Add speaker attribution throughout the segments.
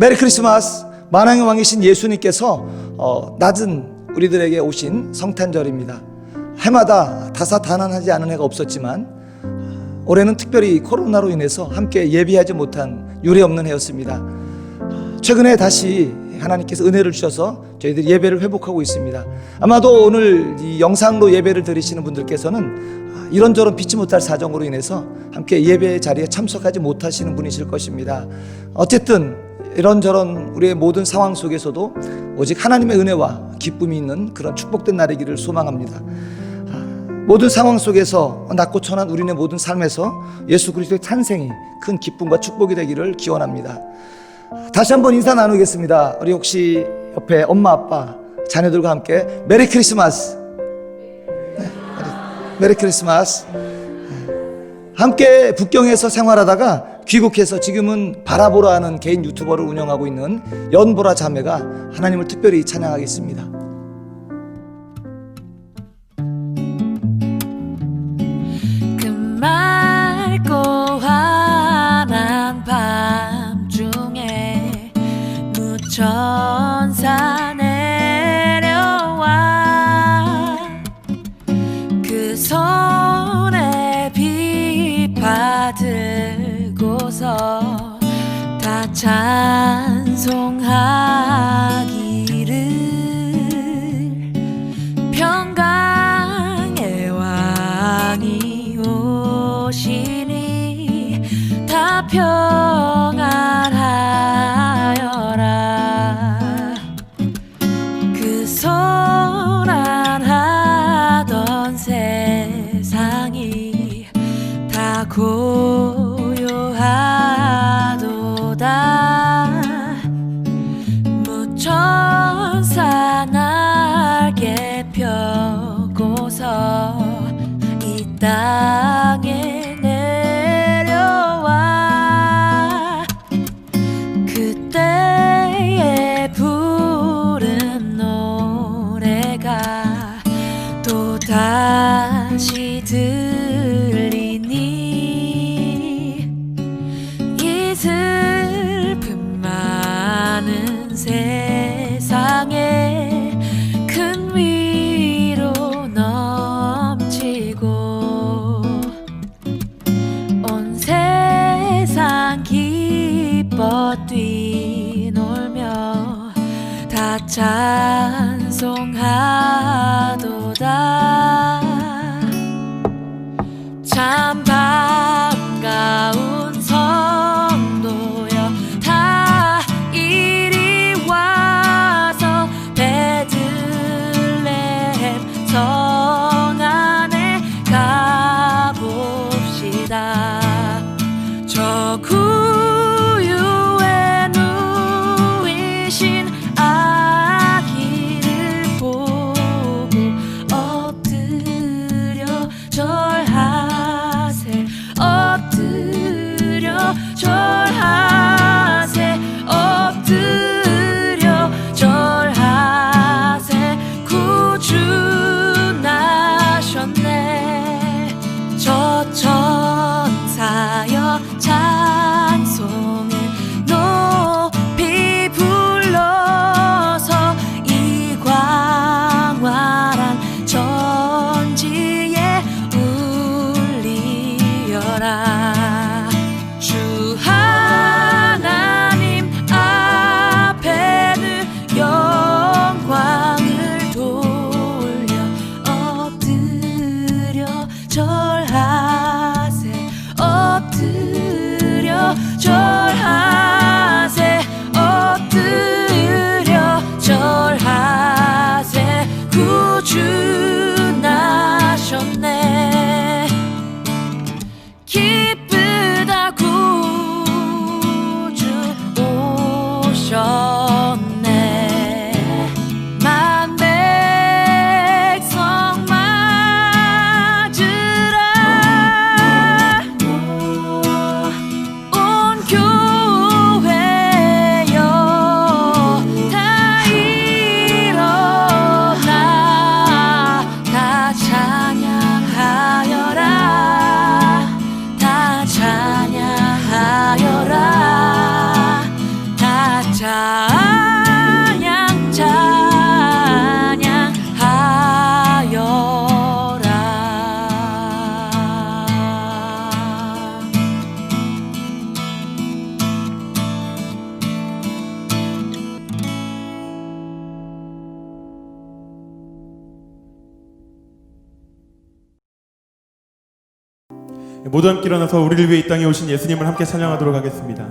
Speaker 1: 메리 크리스마스. 만왕의 왕이신 예수님께서 낮은 우리들에게 오신 성탄절입니다. 해마다 다사다난하지 않은 해가 없었지만 올해는 특별히 코로나로 인해서 함께 예비하지 못한 유례없는 해였습니다. 최근에 다시 하나님께서 은혜를 주셔서 저희들이 예배를 회복하고 있습니다. 아마도 오늘 이 영상으로 예배를 드리시는 분들께서는 이런저런 피치 못할 사정으로 인해서 함께 예배 자리에 참석하지 못하시는 분이실 것입니다. 어쨌든 이런저런 우리의 모든 상황 속에서도 오직 하나님의 은혜와 기쁨이 있는 그런 축복된 날이기를 소망합니다. 모든 상황 속에서 낮고 천한 우리네 모든 삶에서 예수 그리스도의 탄생이 큰 기쁨과 축복이 되기를 기원합니다. 다시 한번 인사 나누겠습니다. 우리 혹시 옆에 엄마 아빠 자녀들과 함께 메리 크리스마스. 메리 크리스마스. 함께 북경에서 생활하다가 귀국해서 지금은 바라보라 하는 개인 유튜버를 운영하고 있는 연보라 자매가 하나님을 특별히 찬양하겠습니다.
Speaker 2: 그 맑고 환한 밤중에 무천사 내려와 그 손에 빛 받들고서 다 찬송하기를 평강의 왕이 오시니 다 평안하여라. 그 소란하던 세상이 다 고요하도다. 무천사 날개 펴고서 이 땅에 내려와 그때에 부른 노래가 또 다시 들리니 이 슬픔 많은 세상에 큰 위로 넘치고 온 세상 기뻐 뛰놀며 다 찬송하도다. 참 반가운 성도여 다 이리 와서 베들레헴 성 안에 가봅시다. 저 구유에 누이신 아기를 보고 엎드려 절하세. 엎드려
Speaker 3: 모두 함께 일어나서 우리를 위해 이 땅에 오신 예수님을 함께 찬양하도록 하겠습니다.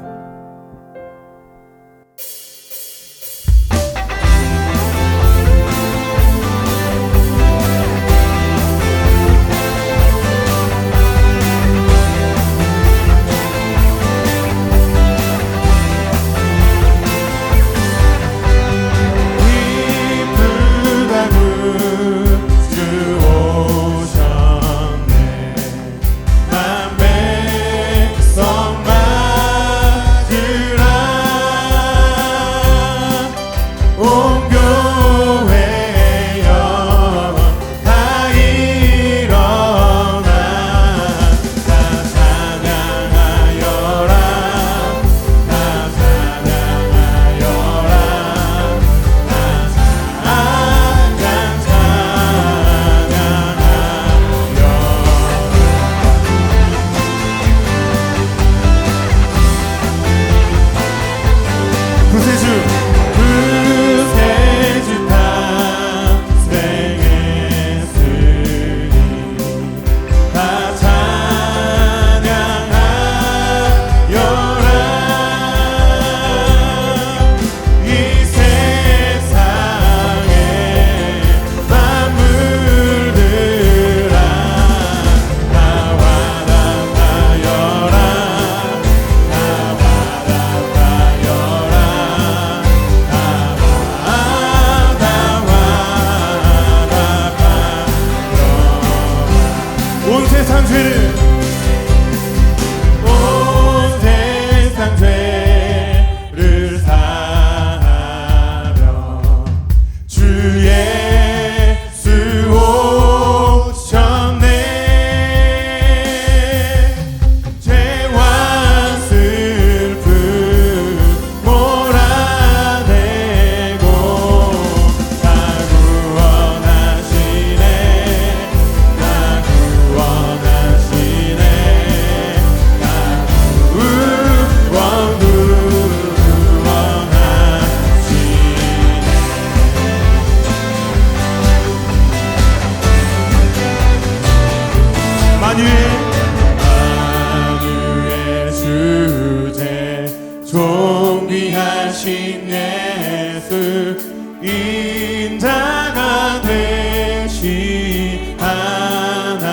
Speaker 3: 존귀하신 예수 인자가 되신 하나님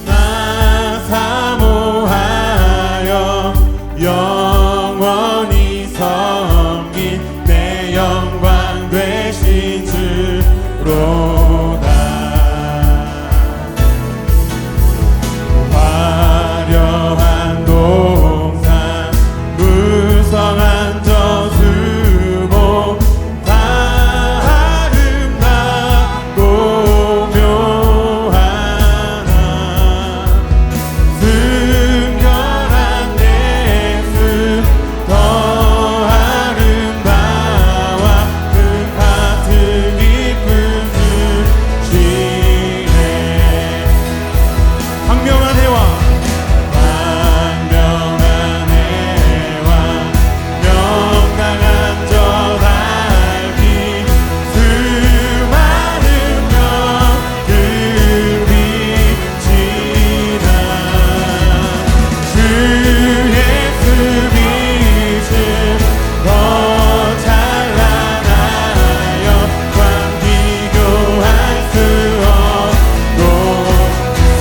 Speaker 3: 나 사모하여 영원히 섬긴 내 영광 되신 주로다. 화려한 동산 무성한 저수목 다 아름답고 묘하나 순결한 예수 더 아름다워 그 같은 기쁜 주시네. 광명한 해와 명랑한 저 달기 수많은 별들 비치나 주 예수 빛은 더 찬란하여 광 비교할 수 없고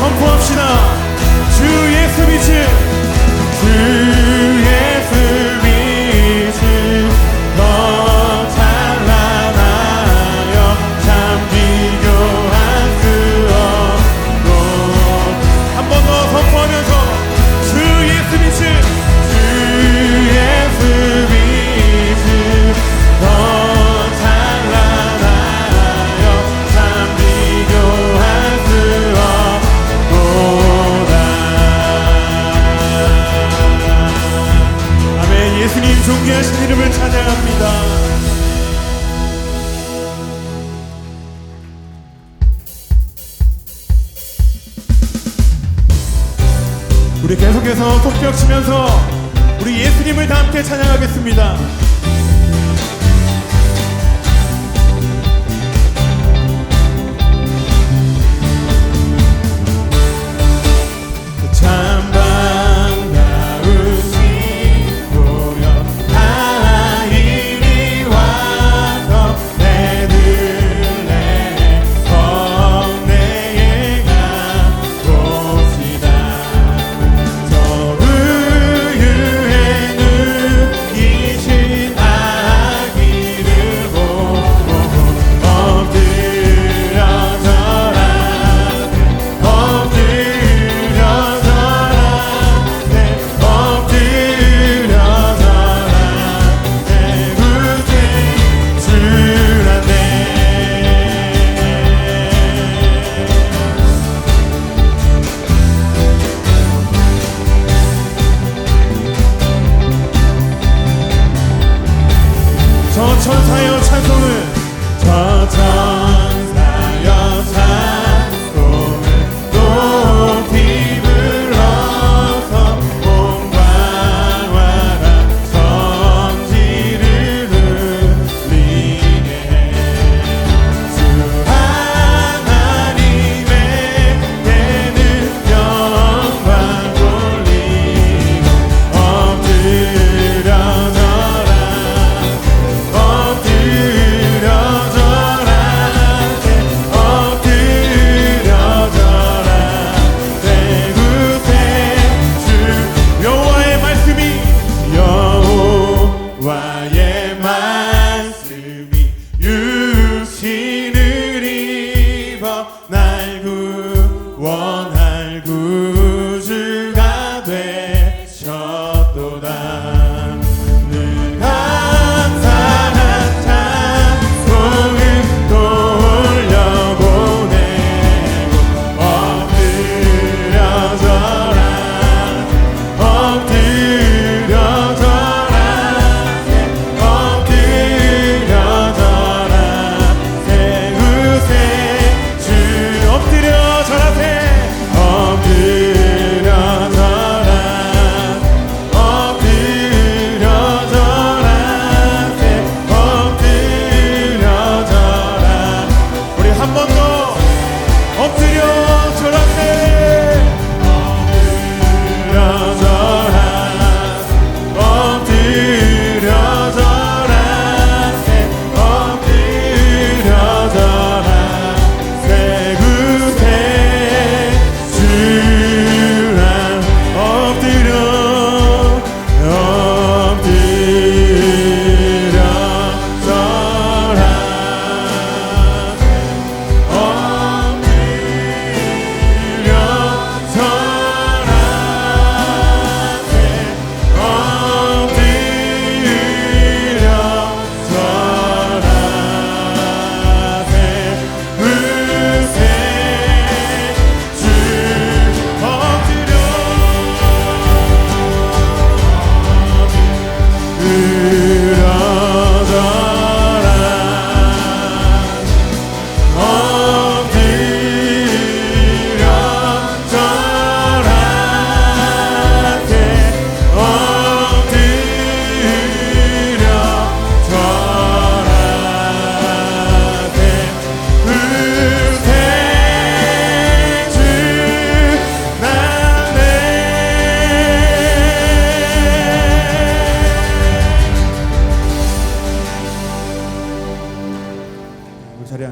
Speaker 3: 선포합시다. 주 예수 빛은 주 예수 빛은 더 찬란하여 참 비교할 수 없고 한 번 더 선포하면서 주 예수 빛은 주 예수 빛은 더 찬란하여 참 비교할 수 없고다. 아멘. 예수님 존귀하신 이름을 찬양합니다. 우리 계속해서 손뼉 치면서 우리 예수님을 다 함께 찬양하겠습니다.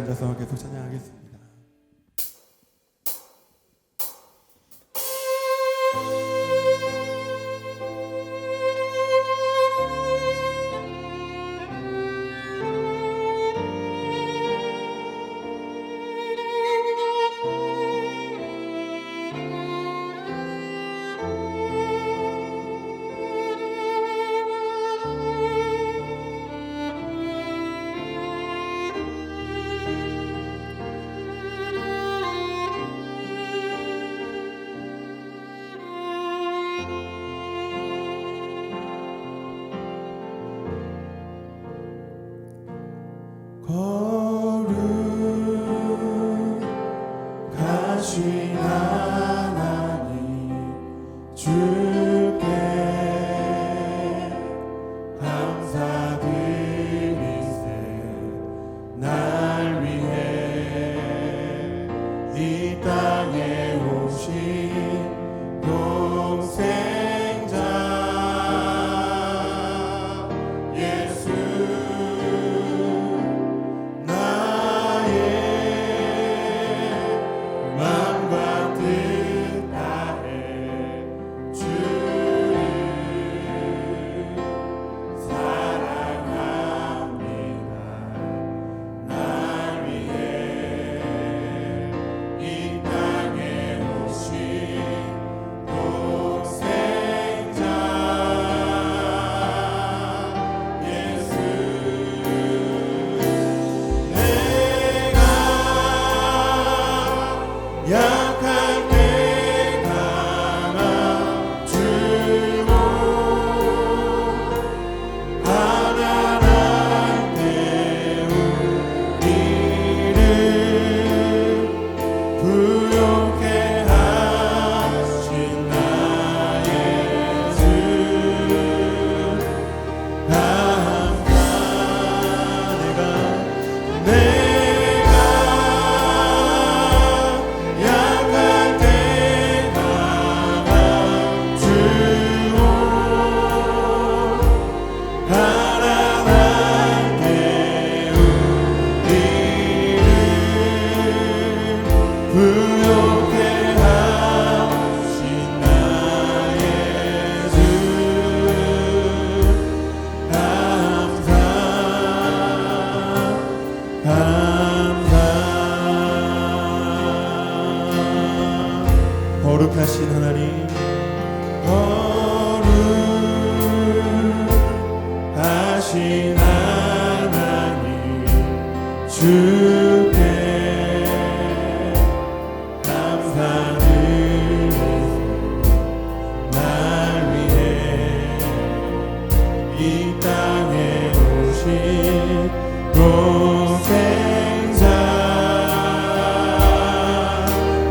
Speaker 3: 앉아서 계속 찬양하겠습니다. 거룩하신 하나님 주께 감사드리세. 날 위해 이 땅에 오신 독생자 예수 마음과 뜻 다해 주를 사랑합니다. 날 위해 이 땅에 오신 독생자 예수. 내가 약할 때 강한 주로 가난할 때 우리를 부욕해 하신 나의 주 감사. 내가 약할 때 강한 주로 가난할 때 우리를 부욕해 하신 나의 주 감사. 거룩하신 하나님, 거룩하신 하나님 주께 감사드리세. 날 위해 이 땅에 오신 독생자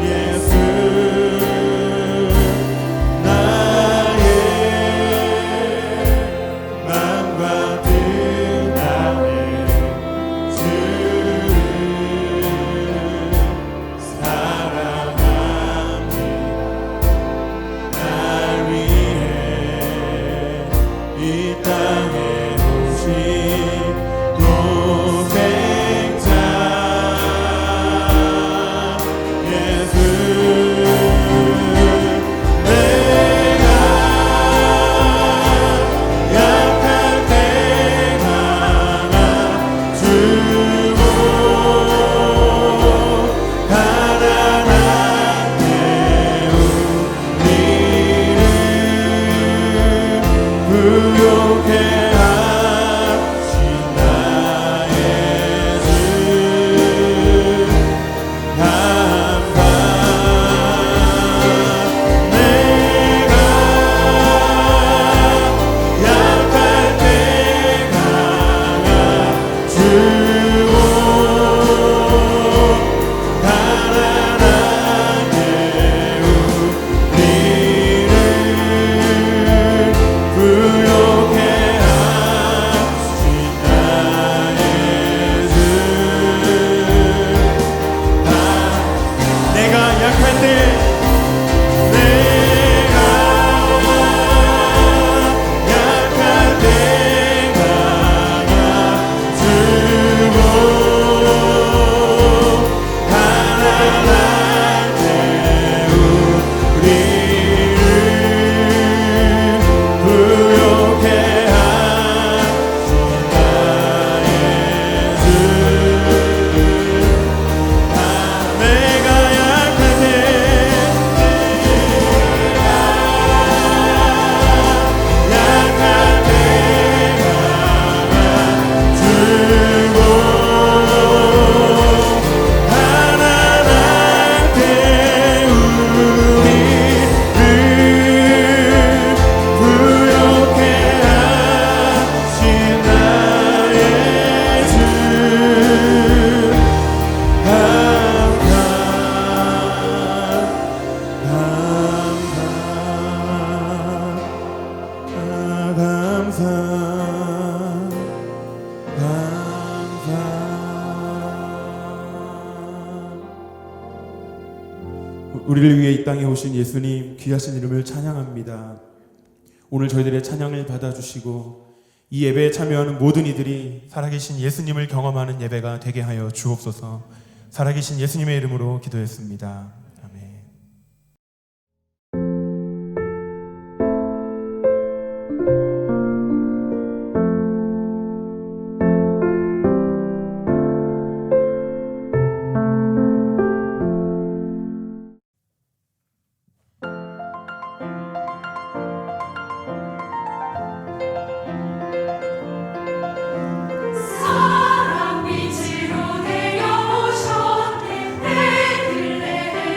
Speaker 3: 예수. 나의 마음과 뜻 다해 주를 사랑합니다. 날 위해 이 땅에 오신 독생자 예수. 내가 약할 때 강한 주로 가난할 때 우리를 부욕해 하신 나의 주 감사. 내가 약할 때 강한 주로 가난할 때 우리를 부욕해 하신 우리를 위해 이 땅에 오신 예수님 귀하신 이름을 찬양합니다. 오늘 저희들의 찬양을 받아주시고 이 예배에 참여하는 모든 이들이 살아계신 예수님을 경험하는 예배가 되게 하여 주옵소서. 살아계신 예수님의 이름으로 기도했습니다. 아멘.
Speaker 4: 사랑 빛으로 내려오셨네. 내 길래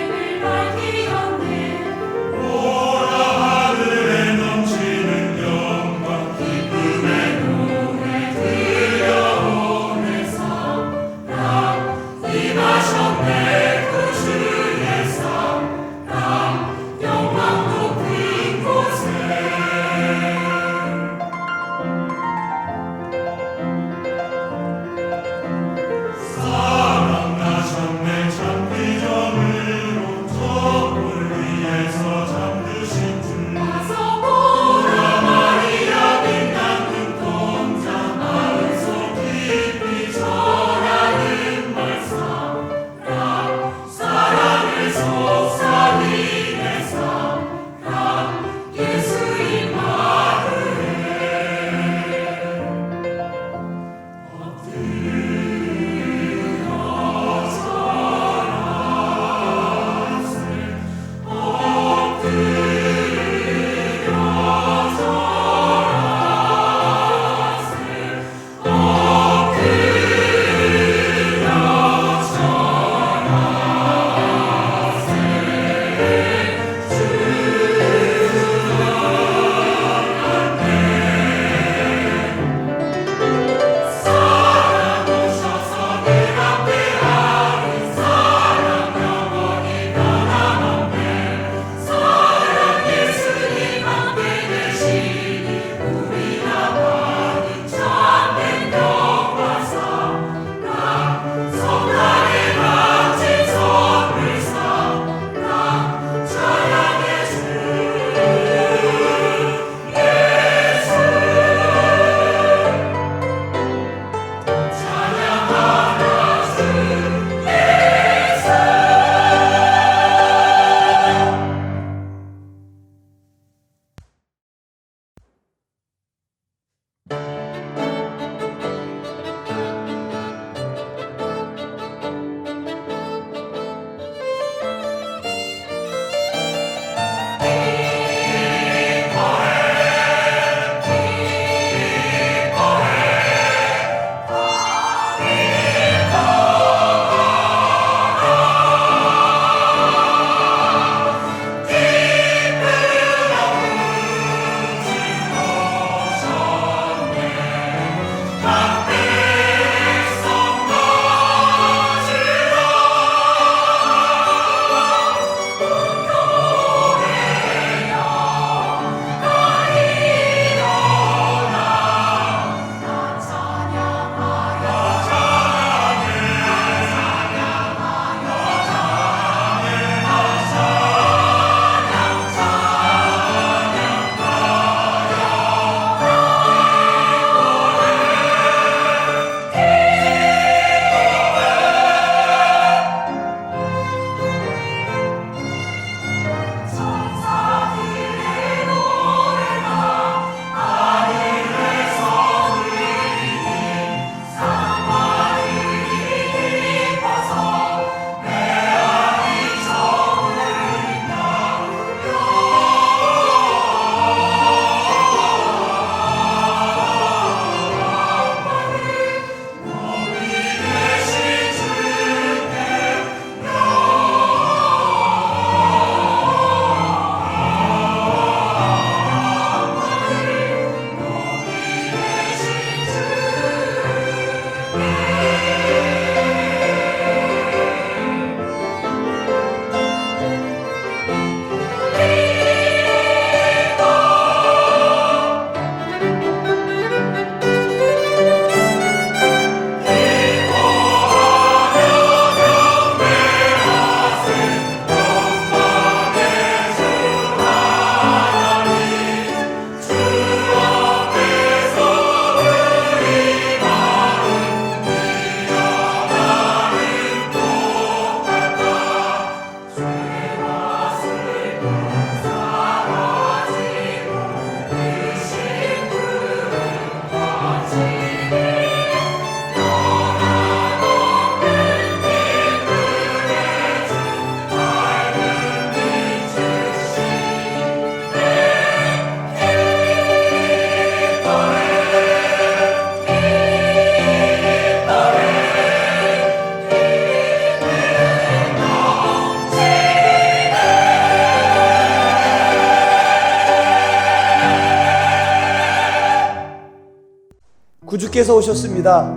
Speaker 1: 구주께서 오셨습니다.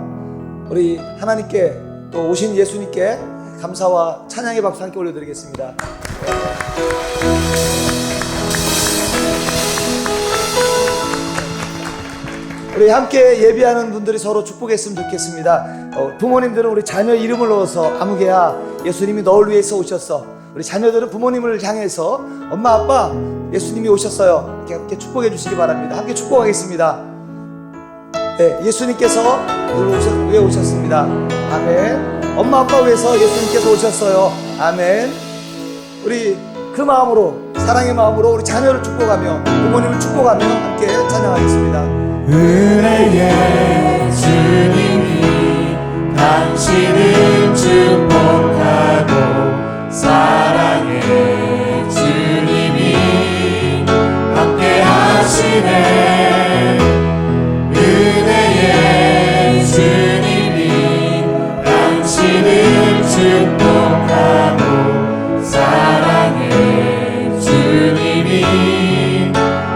Speaker 1: 우리 하나님께 또 오신 예수님께 감사와 찬양의 박수 함께 올려드리겠습니다. 우리 함께 예배하는 분들이 서로 축복했으면 좋겠습니다. 부모님들은 우리 자녀 이름을 넣어서 아무개야 예수님이 너를 위해서 오셨어. 우리 자녀들은 부모님을 향해서 엄마 아빠 예수님이 오셨어요. 이렇게 축복해 주시기 바랍니다. 함께 축복하겠습니다. 네, 예수님께서 우리를 위해 오셨습니다. 아멘. 엄마 아빠 위해서 예수님께서 오셨어요. 아멘. 우리 그 마음으로, 사랑의 마음으로 우리 자녀를 축복하며 부모님을 축복하며 함께 찬양하겠습니다.
Speaker 4: 은혜의 주님이 당신을 축복하고 사랑의 주님이 함께 하시네. 은혜의 주님이 당신을 축복하고 사랑의 주님이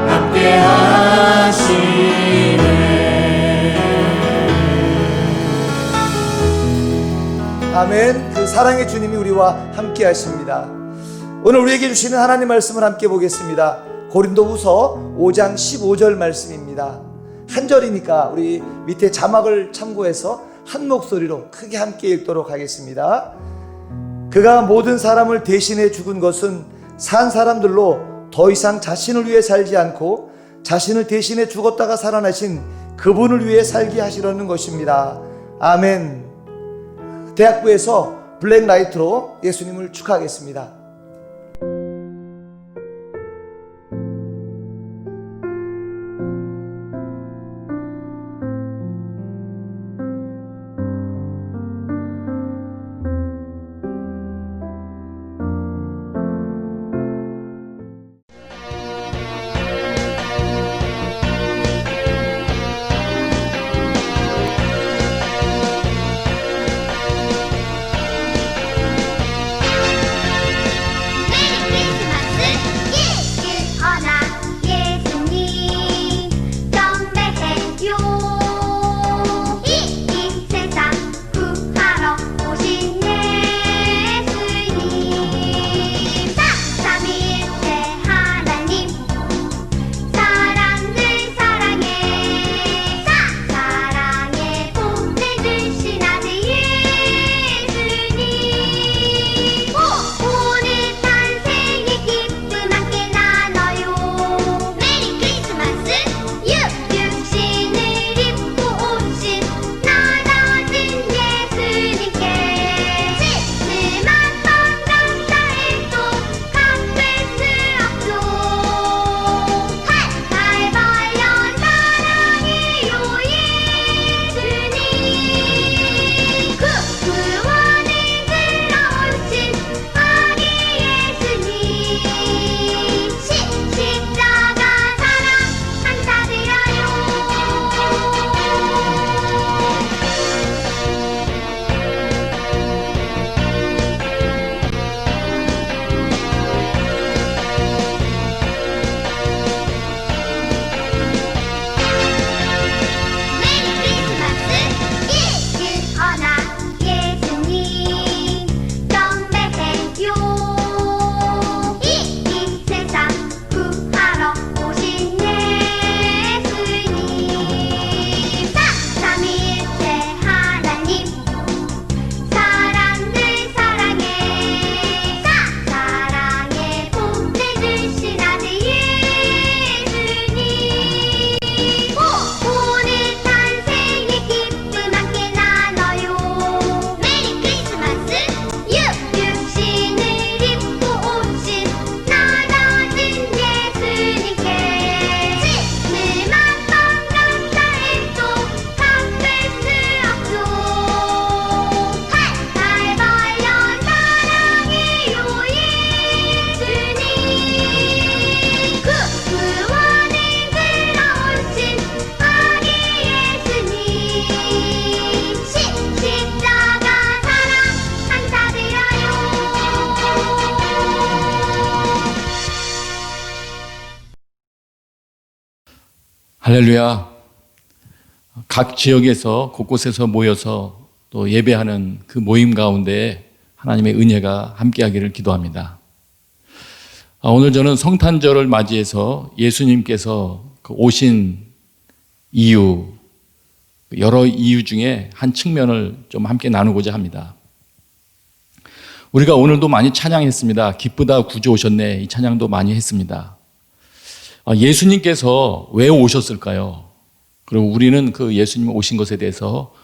Speaker 4: 함께 하시네.
Speaker 1: 아멘. 그 사랑의 주님이 우리와 함께 하십니다. 오늘 우리에게 주시는 하나님 말씀을 함께 보겠습니다. 고린도후서 5장 15절 말씀입니다. 한 절이니까 우리 밑에 자막을 참고해서 한 목소리로 크게 함께 읽도록 하겠습니다. 그가 모든 사람을 대신해 죽은 것은 산 사람들로 더 이상 자신을 위해 살지 않고 자신을 대신해 죽었다가 살아나신 그분을 위해 살게 하시려는 것입니다. 아멘. 대학부에서 블랙라이트로 예수님을 축하하겠습니다.
Speaker 5: 할렐루야. 각 지역에서 곳곳에서 모여서 또 예배하는 그 모임 가운데 하나님의 은혜가 함께하기를 기도합니다. 오늘 저는 성탄절을 맞이해서 예수님께서 오신 이유, 여러 이유 중에 한 측면을 좀 함께 나누고자 합니다. 우리가 오늘도 많이 찬양했습니다. 기쁘다 구주 오셨네, 이 찬양도 많이 했습니다. 예수님께서 왜 오셨을까요? 그리고 우리는 그 예수님 오신 것에 대해서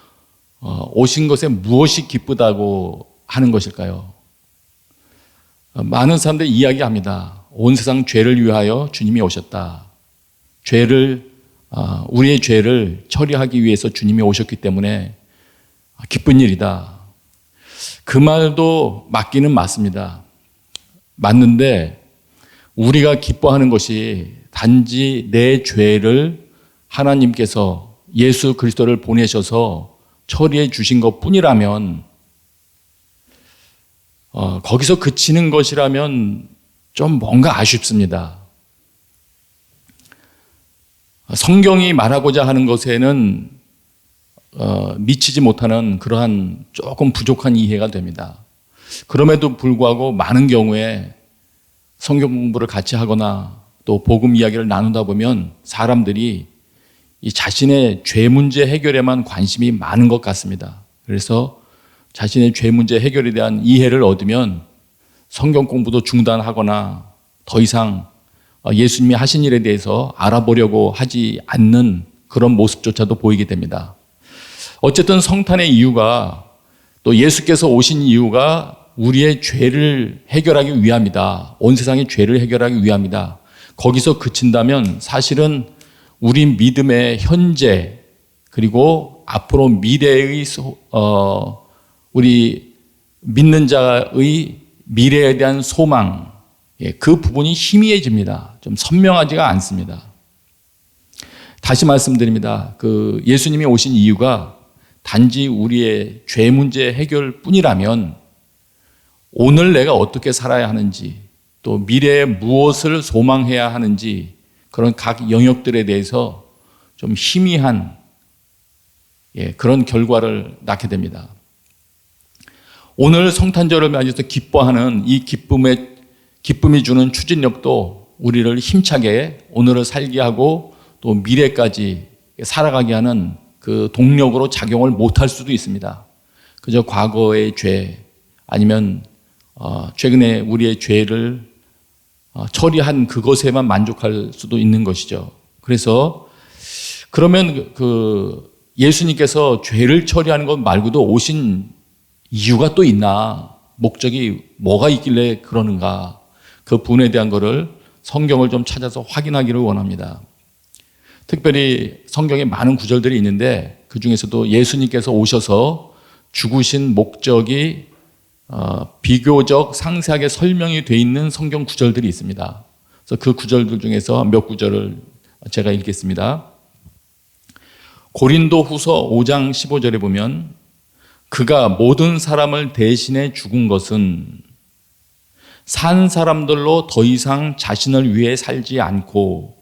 Speaker 5: 오신 것에 무엇이 기쁘다고 하는 것일까요? 많은 사람들이 이야기합니다. 온 세상 죄를 위하여 주님이 오셨다. 우리의 죄를 처리하기 위해서 주님이 오셨기 때문에 기쁜 일이다. 그 말도 맞기는 맞습니다. 맞는데 우리가 기뻐하는 것이 단지 내 죄를 하나님께서 예수 그리스도를 보내셔서 처리해 주신 것 뿐이라면, 거기서 그치는 것이라면 좀 뭔가 아쉽습니다. 성경이 말하고자 하는 것에는 미치지 못하는 그러한 조금 부족한 이해가 됩니다. 그럼에도 불구하고 많은 경우에 성경 공부를 같이 하거나 또 복음 이야기를 나누다 보면 사람들이 이 자신의 죄 문제 해결에만 관심이 많은 것 같습니다. 그래서 자신의 죄 문제 해결에 대한 이해를 얻으면 성경 공부도 중단하거나 더 이상 예수님이 하신 일에 대해서 알아보려고 하지 않는 그런 모습조차도 보이게 됩니다. 어쨌든 성탄의 이유가, 또 예수께서 오신 이유가 우리의 죄를 해결하기 위함이다. 온 세상의 죄를 해결하기 위함이다. 거기서 그친다면 사실은 우리 믿음의 현재 그리고 앞으로 미래의 우리 믿는 자의 미래에 대한 소망, 그 부분이 희미해집니다. 좀 선명하지가 않습니다. 다시 말씀드립니다. 그 예수님이 오신 이유가 단지 우리의 죄 문제 해결 뿐이라면 오늘 내가 어떻게 살아야 하는지, 또 미래에 무엇을 소망해야 하는지, 그런 각 영역들에 대해서 좀 희미한 그런 결과를 낳게 됩니다. 오늘 성탄절을 맞이해서 기뻐하는 이 기쁨이 주는 추진력도 우리를 힘차게 오늘을 살게 하고 또 미래까지 살아가게 하는 그 동력으로 작용을 못할 수도 있습니다. 그저 과거의 죄, 아니면 최근에 우리의 죄를 처리한 그것에만 만족할 수도 있는 것이죠. 그래서 그러면 그 예수님께서 죄를 처리하는 것 말고도 오신 이유가 또 있나? 목적이 뭐가 있길래 그러는가? 그 부분에 대한 거를 성경을 좀 찾아서 확인하기를 원합니다. 특별히 성경에 많은 구절들이 있는데 그 중에서도 예수님께서 오셔서 죽으신 목적이 비교적 상세하게 설명이 되어 있는 성경 구절들이 있습니다. 그래서 그 구절들 중에서 몇 구절을 제가 읽겠습니다. 고린도후서 5장 15절에 보면 그가 모든 사람을 대신해 죽은 것은 산 사람들로 더 이상 자신을 위해 살지 않고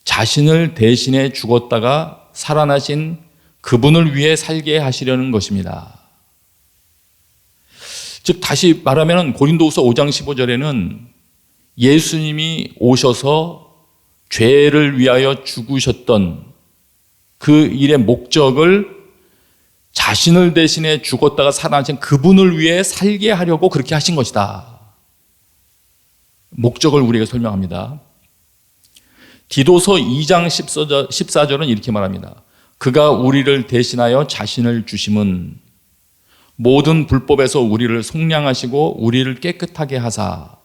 Speaker 5: 자신을 대신해 죽었다가 살아나신 그분을 위해 살게 하시려는 것입니다. 즉 다시 말하면 고린도후서 5장 15절에는 예수님이 오셔서 죄를 위하여 죽으셨던 그 일의 목적을 자신을 대신해 죽었다가 살아나신 그분을 위해 살게 하려고 그렇게 하신 것이다. 목적을 우리에게 설명합니다. 디도서 2장 14절은 이렇게 말합니다. 그가 우리를 대신하여 자신을 주심은 모든 불법에서 우리를 속량하시고 우리를 깨끗하게 하사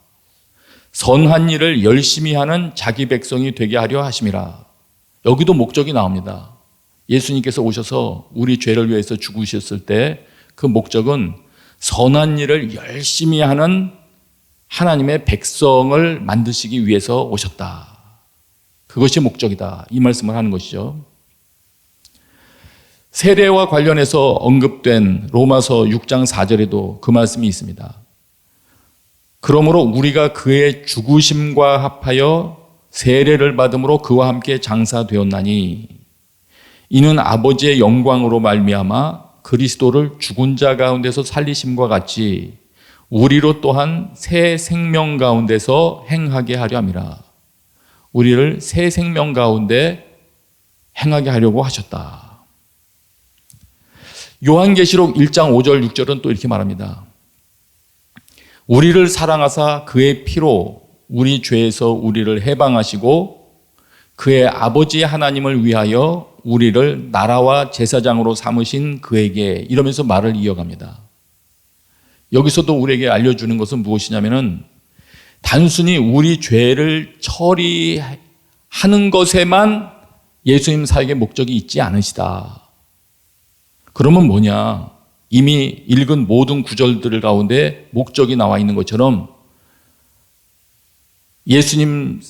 Speaker 5: 선한 일을 열심히 하는 자기 백성이 되게 하려 하심이라. 여기도 목적이 나옵니다. 예수님께서 오셔서 우리 죄를 위해서 죽으셨을 때 그 목적은 선한 일을 열심히 하는 하나님의 백성을 만드시기 위해서 오셨다. 그것이 목적이다. 이 말씀을 하는 것이죠. 세례와 관련해서 언급된 로마서 6장 4절에도 그 말씀이 있습니다. 그러므로 우리가 그의 죽으심과 합하여 세례를 받음으로 그와 함께 장사되었나니 이는 아버지의 영광으로 말미암아 그리스도를 죽은 자 가운데서 살리심과 같이 우리로 또한 새 생명 가운데서 행하게 하려 함이라. 우리를 새 생명 가운데 행하게 하려고 하셨다. 요한계시록 1장 5절 6절은 또 이렇게 말합니다. 우리를 사랑하사 그의 피로 우리 죄에서 우리를 해방하시고 그의 아버지 하나님을 위하여 우리를 나라와 제사장으로 삼으신 그에게, 이러면서 말을 이어갑니다. 여기서도 우리에게 알려주는 것은 무엇이냐면은 단순히 우리 죄를 처리하는 것에만 예수님 사역의 목적이 있지 않으시다. 그러면 뭐냐? 이미 읽은 모든 구절들 가운데 목적이 나와 있는 것처럼 예수님의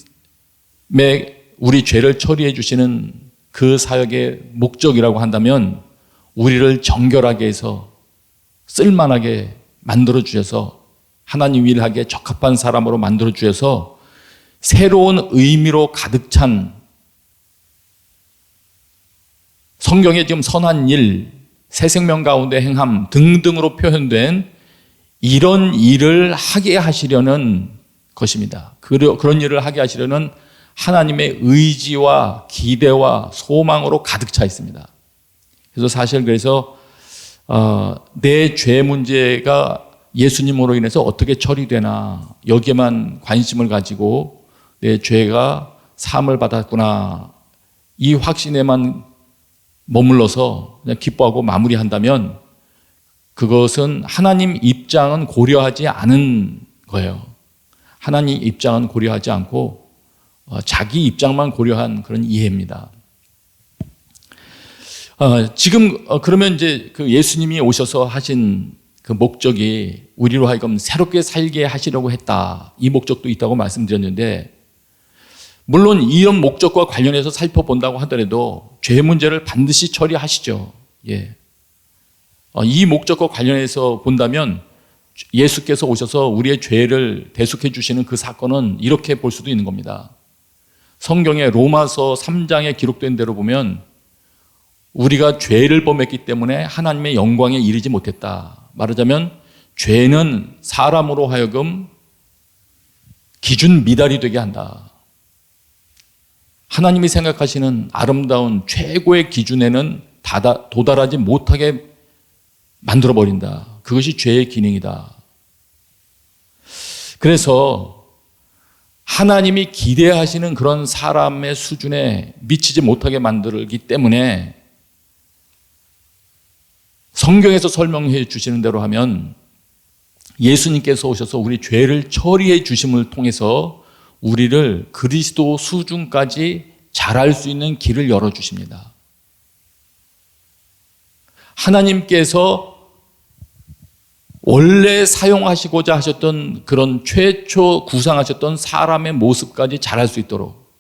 Speaker 5: 우리 죄를 처리해 주시는 그 사역의 목적이라고 한다면 우리를 정결하게 해서 쓸만하게 만들어 주셔서 하나님 일하기에 적합한 사람으로 만들어 주셔서 새로운 의미로 가득 찬 성경에 지금 선한 일, 새 생명 가운데 행함 등등으로 표현된 이런 일을 하게 하시려는 것입니다. 그런 일을 하게 하시려는 하나님의 의지와 기대와 소망으로 가득 차 있습니다. 그래서 사실 내 죄 문제가 예수님으로 인해서 어떻게 처리되나 여기에만 관심을 가지고 내 죄가 사함을 받았구나 이 확신에만 머물러서 그냥 기뻐하고 마무리한다면 그것은 하나님 입장은 고려하지 않은 거예요. 하나님 입장은 고려하지 않고 자기 입장만 고려한 그런 이해입니다. 지금 그러면 이제 그 예수님이 오셔서 하신 그 목적이 우리로 하여금 새롭게 살게 하시려고 했다. 이 목적도 있다고 말씀드렸는데 물론 이런 목적과 관련해서 살펴본다고 하더라도 죄 문제를 반드시 처리하시죠. 예. 이 목적과 관련해서 본다면 예수께서 오셔서 우리의 죄를 대속해 주시는 그 사건은 이렇게 볼 수도 있는 겁니다. 성경의 로마서 3장에 기록된 대로 보면 우리가 죄를 범했기 때문에 하나님의 영광에 이르지 못했다. 말하자면 죄는 사람으로 하여금 기준 미달이 되게 한다. 하나님이 생각하시는 아름다운 최고의 기준에는 도달하지 못하게 만들어버린다. 그것이 죄의 기능이다. 그래서 하나님이 기대하시는 그런 사람의 수준에 미치지 못하게 만들기 때문에 성경에서 설명해 주시는 대로 하면 예수님께서 오셔서 우리 죄를 처리해 주심을 통해서 우리를 그리스도 수준까지 자랄 수 있는 길을 열어주십니다. 하나님께서 원래 사용하시고자 하셨던 그런 최초 구상하셨던 사람의 모습까지 자랄 수 있도록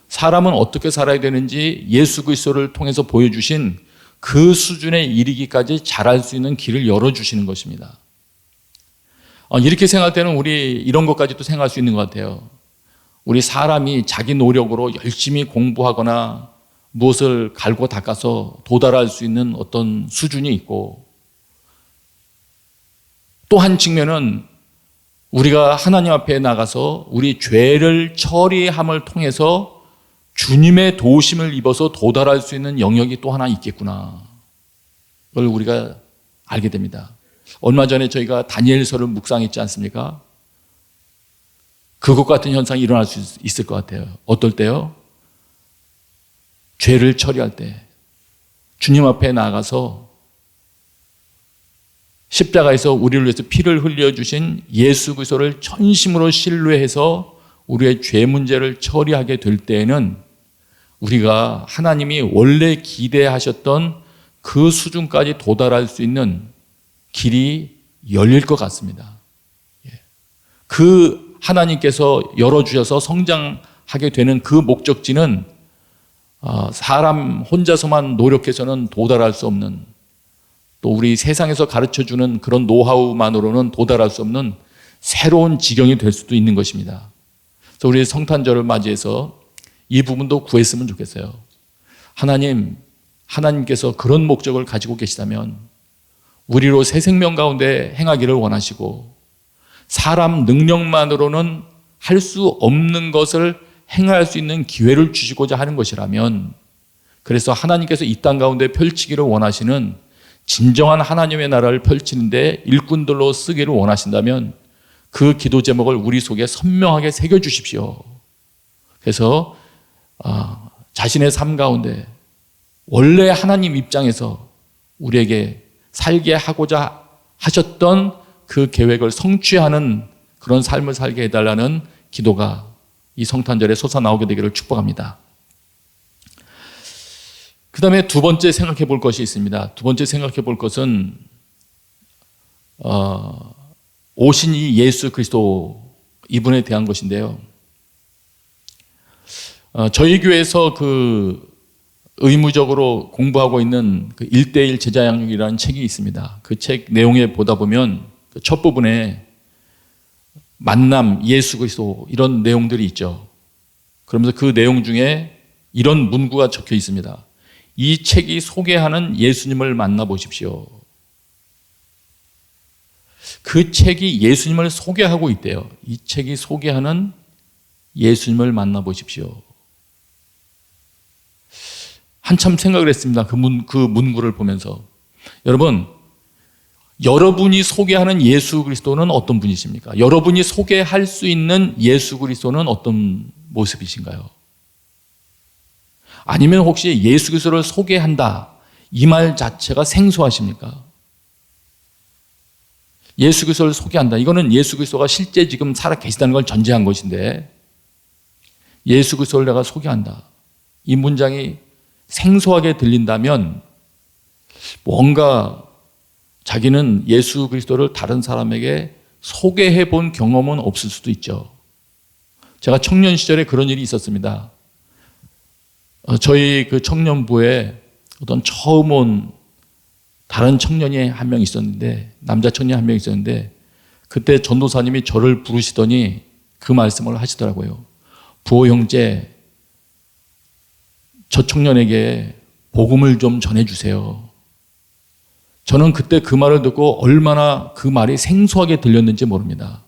Speaker 5: 사람은 어떻게 살아야 되는지 예수 그리스도를 통해서 보여주신 그 수준에 이르기까지 자랄 수 있는 길을 열어주시는 것입니다. 이렇게 생각할 때는 우리 이런 것까지도 생각할 수 있는 것 같아요. 우리 사람이 자기 노력으로 열심히 공부하거나 무엇을 갈고 닦아서 도달할 수 있는 어떤 수준이 있고 또 한 측면은 우리가 하나님 앞에 나가서 우리 죄를 처리함을 통해서 주님의 도우심을 입어서 도달할 수 있는 영역이 또 하나 있겠구나. 그걸 우리가 알게 됩니다. 얼마 전에 저희가 다니엘서를 묵상했지 않습니까? 그것 같은 현상이 일어날 수 있을 것 같아요. 어떨 때요? 죄를 처리할 때 주님 앞에 나가서 십자가에서 우리를 위해서 피를 흘려주신 예수 그리스도를 전심으로 신뢰해서 우리의 죄 문제를 처리하게 될 때에는 우리가 하나님이 원래 기대하셨던 그 수준까지 도달할 수 있는 길이 열릴 것 같습니다. 그 하나님께서 열어주셔서 성장하게 되는 그 목적지는 사람 혼자서만 노력해서는 도달할 수 없는 또 우리 세상에서 가르쳐주는 그런 노하우만으로는 도달할 수 없는 새로운 지경이 될 수도 있는 것입니다. 그래서 우리 성탄절을 맞이해서 이 부분도 구했으면 좋겠어요. 하나님께서 그런 목적을 가지고 계시다면 우리로 새 생명 가운데 행하기를 원하시고 사람 능력만으로는 할 수 없는 것을 행할 수 있는 기회를 주시고자 하는 것이라면, 그래서 하나님께서 이 땅 가운데 펼치기를 원하시는 진정한 하나님의 나라를 펼치는데 일꾼들로 쓰기를 원하신다면 그 기도 제목을 우리 속에 선명하게 새겨주십시오. 그래서 자신의 삶 가운데 원래 하나님 입장에서 우리에게 살게 하고자 하셨던 그 계획을 성취하는 그런 삶을 살게 해달라는 기도가 이 성탄절에 솟아나오게 되기를 축복합니다. 그 다음에 두 번째 생각해 볼 것이 있습니다. 두 번째 생각해 볼 것은 오신 이 예수 그리스도 이분에 대한 것인데요. 저희 교회에서 의무적으로 공부하고 있는 1:1 제자 양육이라는 책이 있습니다. 그 책 내용에 보다 보면 첫 부분에 만남, 예수 그리스도 이런 내용들이 있죠. 그러면서 그 내용 중에 이런 문구가 적혀 있습니다. 이 책이 소개하는 예수님을 만나보십시오. 그 책이 예수님을 소개하고 있대요. 이 책이 소개하는 예수님을 만나보십시오. 한참 생각을 했습니다. 그 문구를 보면서. 여러분이 소개하는 예수 그리스도는 어떤 분이십니까? 여러분이 소개할 수 있는 예수 그리스도는 어떤 모습이신가요? 아니면 혹시 예수 그리스도를 소개한다, 이 말 자체가 생소하십니까? 예수 그리스도를 소개한다, 이거는 예수 그리스도가 실제 지금 살아 계시다는 걸 전제한 것인데, 예수 그리스도를 내가 소개한다, 이 문장이 생소하게 들린다면 뭔가 자기는 예수 그리스도를 다른 사람에게 소개해 본 경험은 없을 수도 있죠. 제가 청년 시절에 그런 일이 있었습니다. 저희 그 청년부에 어떤 처음 온 다른 청년이 한 명 있었는데, 남자 청년 한 명 있었는데, 그때 전도사님이 저를 부르시더니 그 말씀을 하시더라고요. 부호 형제, 저 청년에게 복음을 좀 전해주세요. 저는 그때 그 말을 듣고 얼마나 그 말이 생소하게 들렸는지 모릅니다.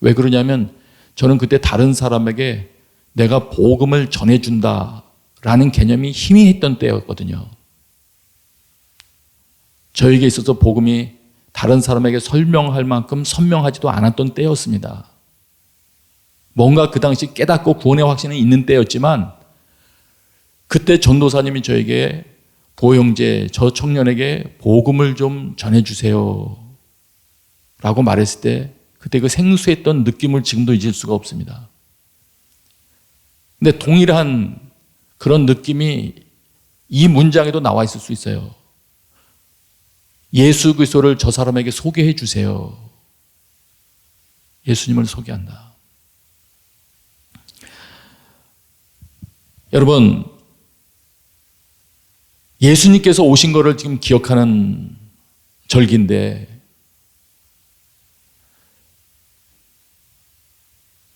Speaker 5: 왜 그러냐면 저는 그때 다른 사람에게 내가 복음을 전해준다라는 개념이 희미했던 때였거든요. 저에게 있어서 복음이 다른 사람에게 설명할 만큼 선명하지도 않았던 때였습니다. 뭔가 그 당시 깨닫고 구원의 확신은 있는 때였지만, 그때 전도사님이 저에게 보 형제, 저 청년에게 복음을 좀 전해주세요 라고 말했을 때, 그때 그 생소했던 느낌을 지금도 잊을 수가 없습니다. 근데 동일한 그런 느낌이 이 문장에도 나와 있을 수 있어요. 예수 그리스도를 저 사람에게 소개해 주세요. 예수님을 소개한다. 여러분, 예수님께서 오신 것을 지금 기억하는 절기인데,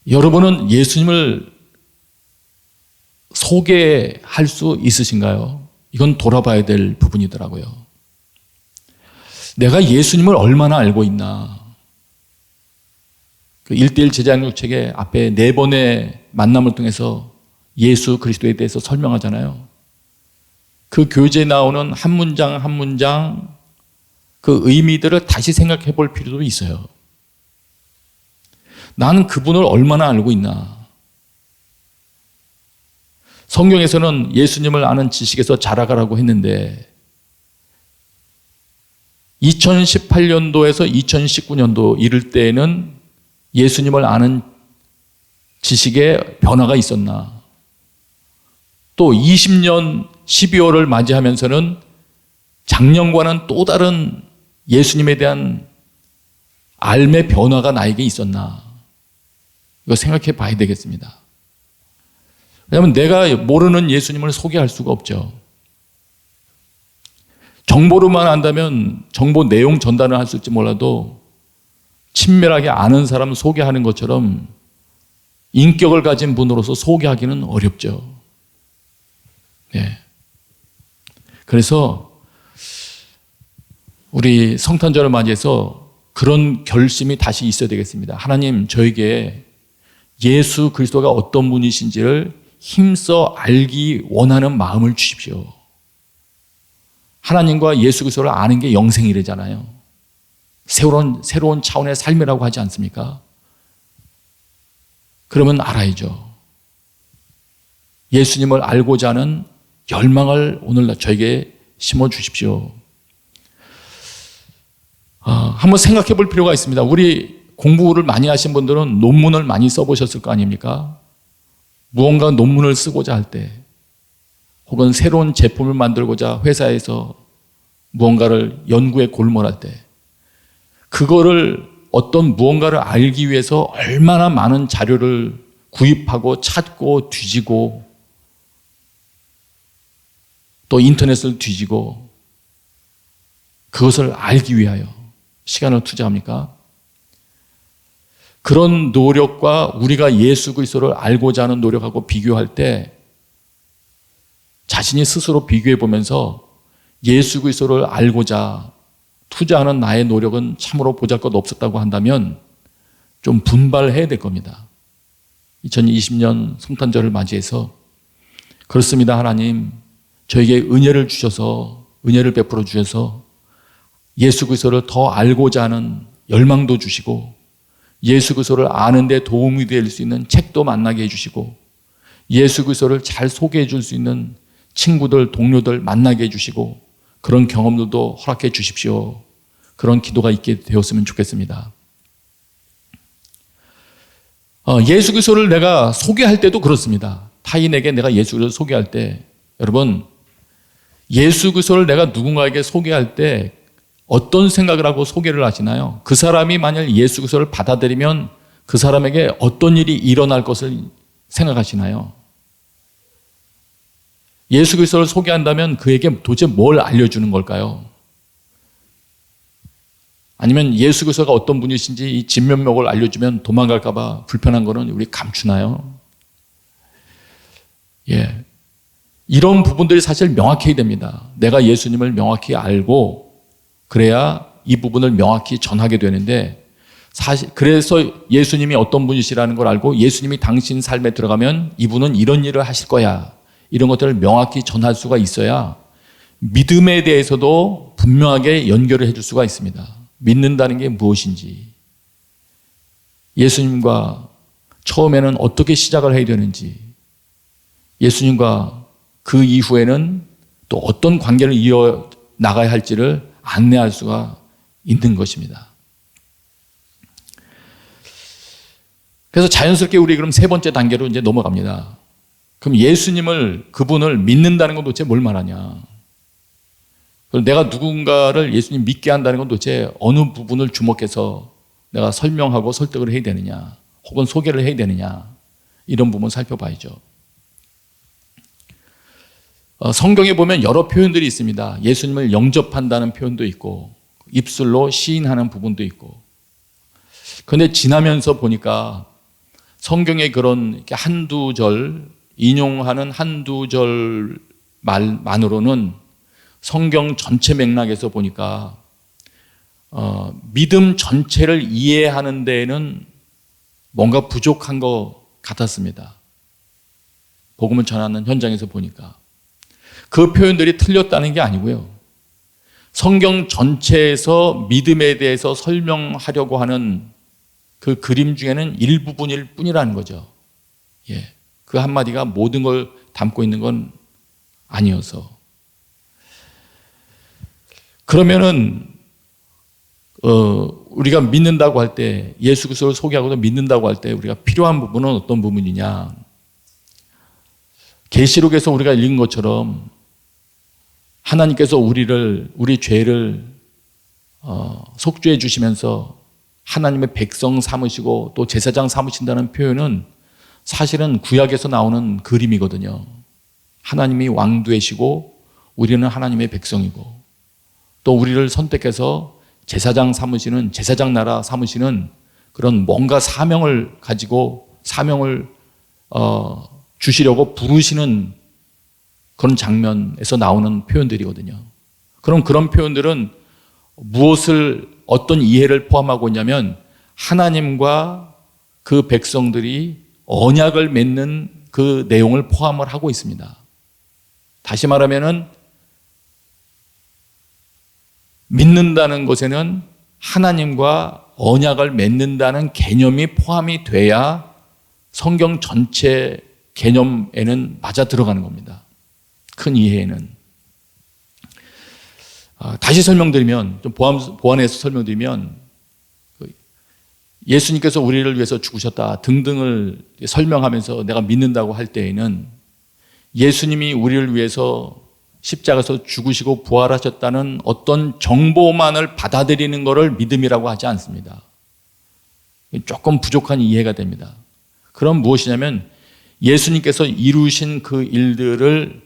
Speaker 5: 여러분은 예수님을 소개할 수 있으신가요? 이건 돌아봐야 될 부분이더라고요. 내가 예수님을 얼마나 알고 있나? 그 1:1 제자양육 책의 앞에 4번의 만남을 통해서 예수 그리스도에 대해서 설명하잖아요. 그 교재에 나오는 한 문장 한 문장 그 의미들을 다시 생각해 볼 필요도 있어요. 나는 그분을 얼마나 알고 있나? 성경에서는 예수님을 아는 지식에서 자라가라고 했는데 2018년도에서 2019년도 이럴 때에는 예수님을 아는 지식에 변화가 있었나? 또 20년 12월을 맞이하면서는 작년과는 또 다른 예수님에 대한 삶의 변화가 나에게 있었나? 이거 생각해 봐야 되겠습니다. 왜냐하면 내가 모르는 예수님을 소개할 수가 없죠. 정보로만 안다면 정보 내용 전달을 할 수 있을지 몰라도 친밀하게 아는 사람 소개하는 것처럼 인격을 가진 분으로서 소개하기는 어렵죠. 네. 그래서 우리 성탄절을 맞이해서 그런 결심이 다시 있어야 되겠습니다. 하나님, 저에게 예수 그리스도가 어떤 분이신지를 힘써 알기 원하는 마음을 주십시오. 하나님과 예수 그리스도를 아는 게 영생이래잖아요. 새로운 차원의 삶이라고 하지 않습니까? 그러면 알아야죠. 예수님을 알고자 하는 열망을 오늘 저에게 심어 주십시오. 한번 생각해 볼 필요가 있습니다. 우리 공부를 많이 하신 분들은 논문을 많이 써보셨을 거 아닙니까? 무언가 논문을 쓰고자 할 때, 혹은 새로운 제품을 만들고자 회사에서 무언가를 연구에 골몰할 때, 그거를 어떤 무언가를 알기 위해서 얼마나 많은 자료를 구입하고 찾고 뒤지고 또 인터넷을 뒤지고 그것을 알기 위하여 시간을 투자합니까? 그런 노력과 우리가 예수 그리스도를 알고자 하는 노력하고 비교할 때 자신이 스스로 비교해 보면서 예수 그리스도를 알고자 투자하는 나의 노력은 참으로 보잘것 없었다고 한다면 좀 분발해야 될 겁니다. 2020년 성탄절을 맞이해서 그렇습니다. 하나님, 저에게 은혜를 주셔서, 은혜를 베풀어 주셔서 예수 그리스도를 더 알고자 하는 열망도 주시고, 예수 그리스도를 아는 데 도움이 될 수 있는 책도 만나게 해주시고, 예수 그리스도를 잘 소개해 줄 수 있는 친구들, 동료들 만나게 해주시고, 그런 경험들도 허락해 주십시오. 그런 기도가 있게 되었으면 좋겠습니다. 예수 그리스도를 내가 소개할 때도 그렇습니다. 타인에게 내가 예수 그리스도를 소개할 때, 여러분, 예수 그리스도를 내가 누군가에게 소개할 때 어떤 생각을 하고 소개를 하시나요? 그 사람이 만약 예수 그리스도를 받아들이면 그 사람에게 어떤 일이 일어날 것을 생각하시나요? 예수 그리스도를 소개한다면 그에게 도대체 뭘 알려주는 걸까요? 아니면 예수 그리스도가 어떤 분이신지 이 진면목을 알려주면 도망갈까 봐 불편한 거는 우리 감추나요? 예, 이런 부분들이 사실 명확해야 됩니다. 내가 예수님을 명확히 알고 그래야 이 부분을 명확히 전하게 되는데, 사실 그래서 예수님이 어떤 분이시라는 걸 알고 예수님이 당신 삶에 들어가면 이분은 이런 일을 하실 거야, 이런 것들을 명확히 전할 수가 있어야 믿음에 대해서도 분명하게 연결을 해줄 수가 있습니다. 믿는다는 게 무엇인지, 예수님과 처음에는 어떻게 시작을 해야 되는지, 예수님과 그 이후에는 또 어떤 관계를 이어 나가야 할지를 안내할 수가 있는 것입니다. 그래서 자연스럽게 우리 그럼 세 번째 단계로 이제 넘어갑니다. 그럼 예수님을, 그분을 믿는다는 건 도대체 뭘 말하냐? 내가 누군가를 예수님 믿게 한다는 건 도대체 어느 부분을 주목해서 내가 설명하고 설득을 해야 되느냐, 혹은 소개를 해야 되느냐, 이런 부분 살펴봐야죠. 성경에 보면 여러 표현들이 있습니다. 예수님을 영접한다는 표현도 있고 입술로 시인하는 부분도 있고. 그런데 지나면서 보니까 성경의 그런 이렇게 한두 절, 인용하는 한두 절 말만으로는 성경 전체 맥락에서 보니까 믿음 전체를 이해하는 데에는 뭔가 부족한 것 같았습니다. 복음을 전하는 현장에서 보니까. 그 표현들이 틀렸다는 게 아니고요. 성경 전체에서 믿음에 대해서 설명하려고 하는 그 그림 중에는 일부분일 뿐이라는 거죠. 예. 그 한마디가 모든 걸 담고 있는 건 아니어서. 그러면은, 우리가 믿는다고 할 때, 예수 그리스도를 소개하고도 믿는다고 할 때 우리가 필요한 부분은 어떤 부분이냐. 계시록에서 우리가 읽은 것처럼 하나님께서 우리 죄를 속죄해 주시면서 하나님의 백성 삼으시고 또 제사장 삼으신다는 표현은 사실은 구약에서 나오는 그림이거든요. 하나님이 왕 되시고 우리는 하나님의 백성이고, 또 우리를 선택해서 제사장 삼으시는, 제사장 나라 삼으시는 그런 뭔가 사명을 가지고 사명을 주시려고 부르시는 그런 장면에서 나오는 표현들이거든요. 그럼 그런 표현들은 무엇을 어떤 이해를 포함하고 있냐면 하나님과 그 백성들이 언약을 맺는 그 내용을 포함을 하고 있습니다. 다시 말하면은 믿는다는 것에는 하나님과 언약을 맺는다는 개념이 포함이 돼야 성경 전체 개념에는 맞아 들어가는 겁니다. 큰 이해에는. 다시 설명드리면, 좀 보완해서 설명드리면, 예수님께서 우리를 위해서 죽으셨다 등등을 설명하면서 내가 믿는다고 할 때에는 예수님이 우리를 위해서 십자가에서 죽으시고 부활하셨다는 어떤 정보만을 받아들이는 것을 믿음이라고 하지 않습니다. 조금 부족한 이해가 됩니다. 그럼 무엇이냐면 예수님께서 이루신 그 일들을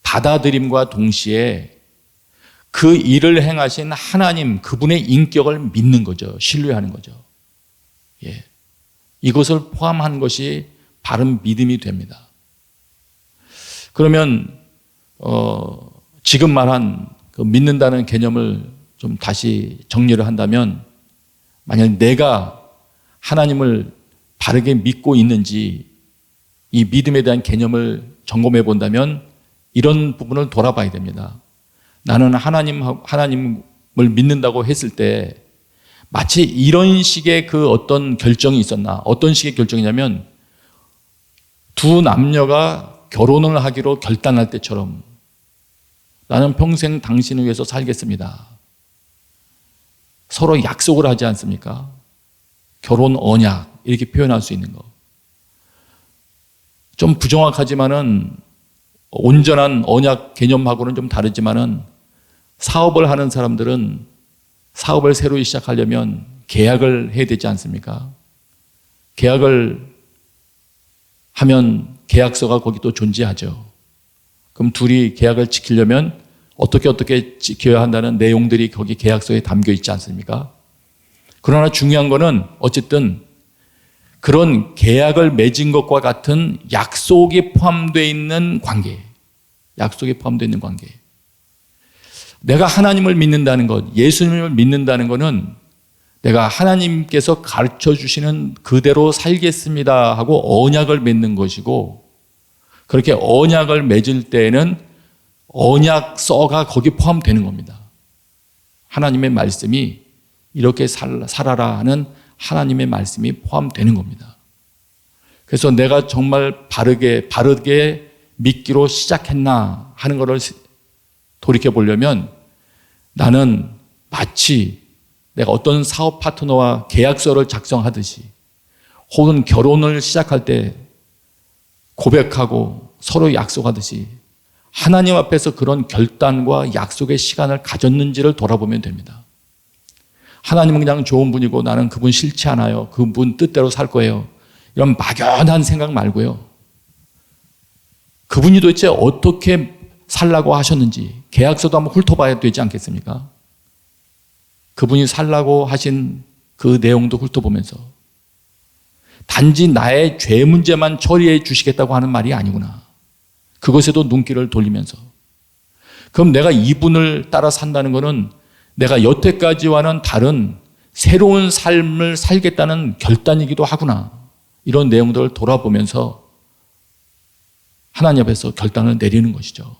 Speaker 5: 받아들임과 동시에 그 일을 행하신 하나님, 그분의 인격을 믿는 거죠. 신뢰하는 거죠. 예. 이것을 포함한 것이 바른 믿음이 됩니다. 그러면 지금 말한 그 믿는다는 개념을 좀 다시 정리를 한다면, 만약 내가 하나님을 바르게 믿고 있는지 이 믿음에 대한 개념을 점검해 본다면 이런 부분을 돌아봐야 됩니다. 나는 하나님을 믿는다고 했을 때 마치 이런 식의 그 어떤 결정이 있었나? 어떤 식의 결정이냐면 두 남녀가 결혼을 하기로 결단할 때처럼 나는 평생 당신을 위해서 살겠습니다. 서로 약속을 하지 않습니까? 결혼 언약 이렇게 표현할 수 있는 거. 좀 부정확하지만은 온전한 언약 개념하고는 좀 다르지만은 사업을 하는 사람들은 사업을 새로 시작하려면 계약을 해야 되지 않습니까? 계약을 하면 계약서가 거기 또 존재하죠. 그럼 둘이 계약을 지키려면 어떻게 지켜야 한다는 내용들이 거기 계약서에 담겨 있지 않습니까? 그러나 중요한 거는 어쨌든 그런 계약을 맺은 것과 같은 약속이 포함되어 있는 관계. 약속이 포함되어 있는 관계. 내가 하나님을 믿는다는 것, 예수님을 믿는다는 것은 내가 하나님께서 가르쳐 주시는 그대로 살겠습니다 하고 언약을 맺는 것이고, 그렇게 언약을 맺을 때에는 언약서가 거기 포함되는 겁니다. 하나님의 말씀이 이렇게 살아라 하는 하나님의 말씀이 포함되는 겁니다. 그래서 내가 정말 바르게 믿기로 시작했나 하는 것을 돌이켜 보려면 나는 마치 내가 어떤 사업 파트너와 계약서를 작성하듯이 혹은 결혼을 시작할 때 고백하고 서로 약속하듯이 하나님 앞에서 그런 결단과 약속의 시간을 가졌는지를 돌아보면 됩니다. 하나님은 그냥 좋은 분이고 나는 그분 싫지 않아요. 그분 뜻대로 살 거예요. 이런 막연한 생각 말고요. 그분이 도대체 어떻게 살라고 하셨는지 계약서도 한번 훑어봐야 되지 않겠습니까? 그분이 살라고 하신 그 내용도 훑어보면서 단지 나의 죄 문제만 처리해 주시겠다고 하는 말이 아니구나. 그것에도 눈길을 돌리면서 그럼 내가 이분을 따라 산다는 것은 내가 여태까지와는 다른 새로운 삶을 살겠다는 결단이기도 하구나. 이런 내용들을 돌아보면서 하나님 앞에서 결단을 내리는 것이죠.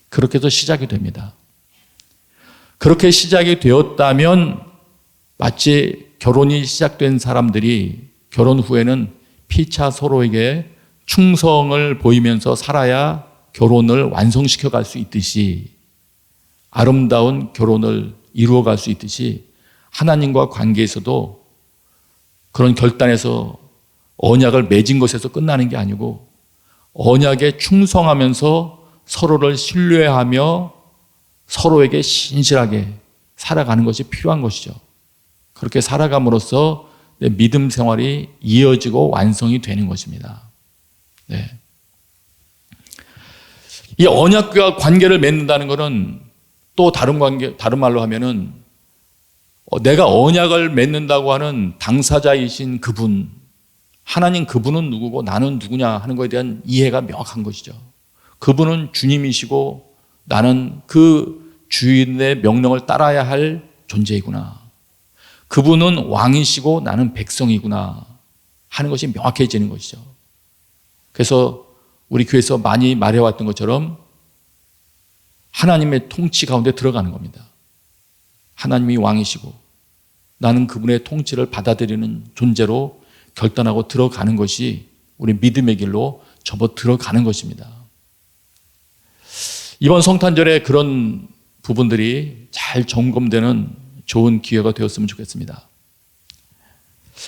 Speaker 5: 그렇게 해서 시작이 됩니다. 그렇게 시작이 되었다면 마치 결혼이 시작된 사람들이 결혼 후에는 피차 서로에게 충성을 보이면서 살아야 결혼을 완성시켜 갈 수 있듯이, 아름다운 결혼을 이루어 갈 수 있듯이 하나님과 관계에서도 그런 결단에서 언약을 맺은 것에서 끝나는 게 아니고 언약에 충성하면서 서로를 신뢰하며 서로에게 신실하게 살아가는 것이 필요한 것이죠. 그렇게 살아감으로써 내 믿음 생활이 이어지고 완성이 되는 것입니다. 네. 이 언약과 관계를 맺는다는 것은 또 다른 말로 하면은 내가 언약을 맺는다고 하는 당사자이신 그분, 하나님 그분은 누구고 나는 누구냐 하는 것에 대한 이해가 명확한 것이죠. 그분은 주님이시고 나는 그 주인의 명령을 따라야 할 존재이구나. 그분은 왕이시고 나는 백성이구나 하는 것이 명확해지는 것이죠. 그래서 우리 교회에서 많이 말해왔던 것처럼 하나님의 통치 가운데 들어가는 겁니다. 하나님이 왕이시고 나는 그분의 통치를 받아들이는 존재로 결단하고 들어가는 것이 우리 믿음의 길로 접어 들어가는 것입니다. 이번 성탄절에 그런 부분들이 잘 점검되는 좋은 기회가 되었으면 좋겠습니다.